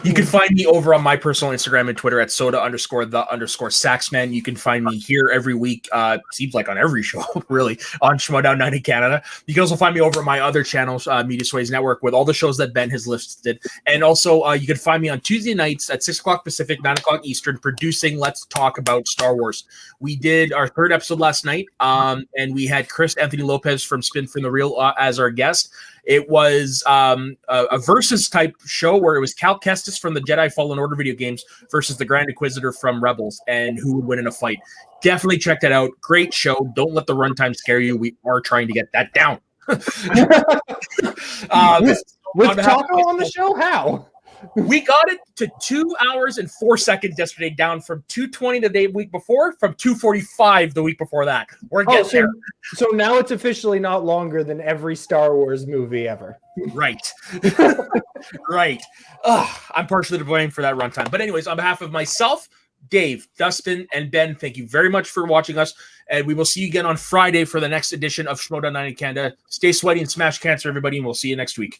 You can find me over on my personal Instagram and Twitter at soda_the_saxman. You can find me here every week. Seems like on every show, really, on Schmoedown Night in Canada. You can also find me over at my other channels, Media Sways Network, with all the shows that Ben has listed. And also, you can find me on Tuesday nights at 6 o'clock Pacific, 9 o'clock Eastern, producing Let's Talk About Star Wars. We did our third episode last night, and we had Chris Anthony Lopez from Spin from the Real as our guest. It was a versus type show where it was Cal Kestis from the Jedi Fallen Order video games versus the Grand Inquisitor from Rebels, and who would win in a fight. Definitely check that out. Great show. Don't let the runtime scare you. We are trying to get that down. With Taco on the show? How? We got it to 2 hours and 4 seconds yesterday, down from 2:20 the week before, from 2:45 the week before that. We're getting there. So now it's officially not longer than every Star Wars movie ever. Right. Right. I'm partially to blame for that runtime. But anyways, on behalf of myself, Dave, Dustin, and Ben, thank you very much for watching us. And we will see you again on Friday for the next edition of Schmoedown Night in Canada. Stay sweaty and smash cancer, everybody, and we'll see you next week.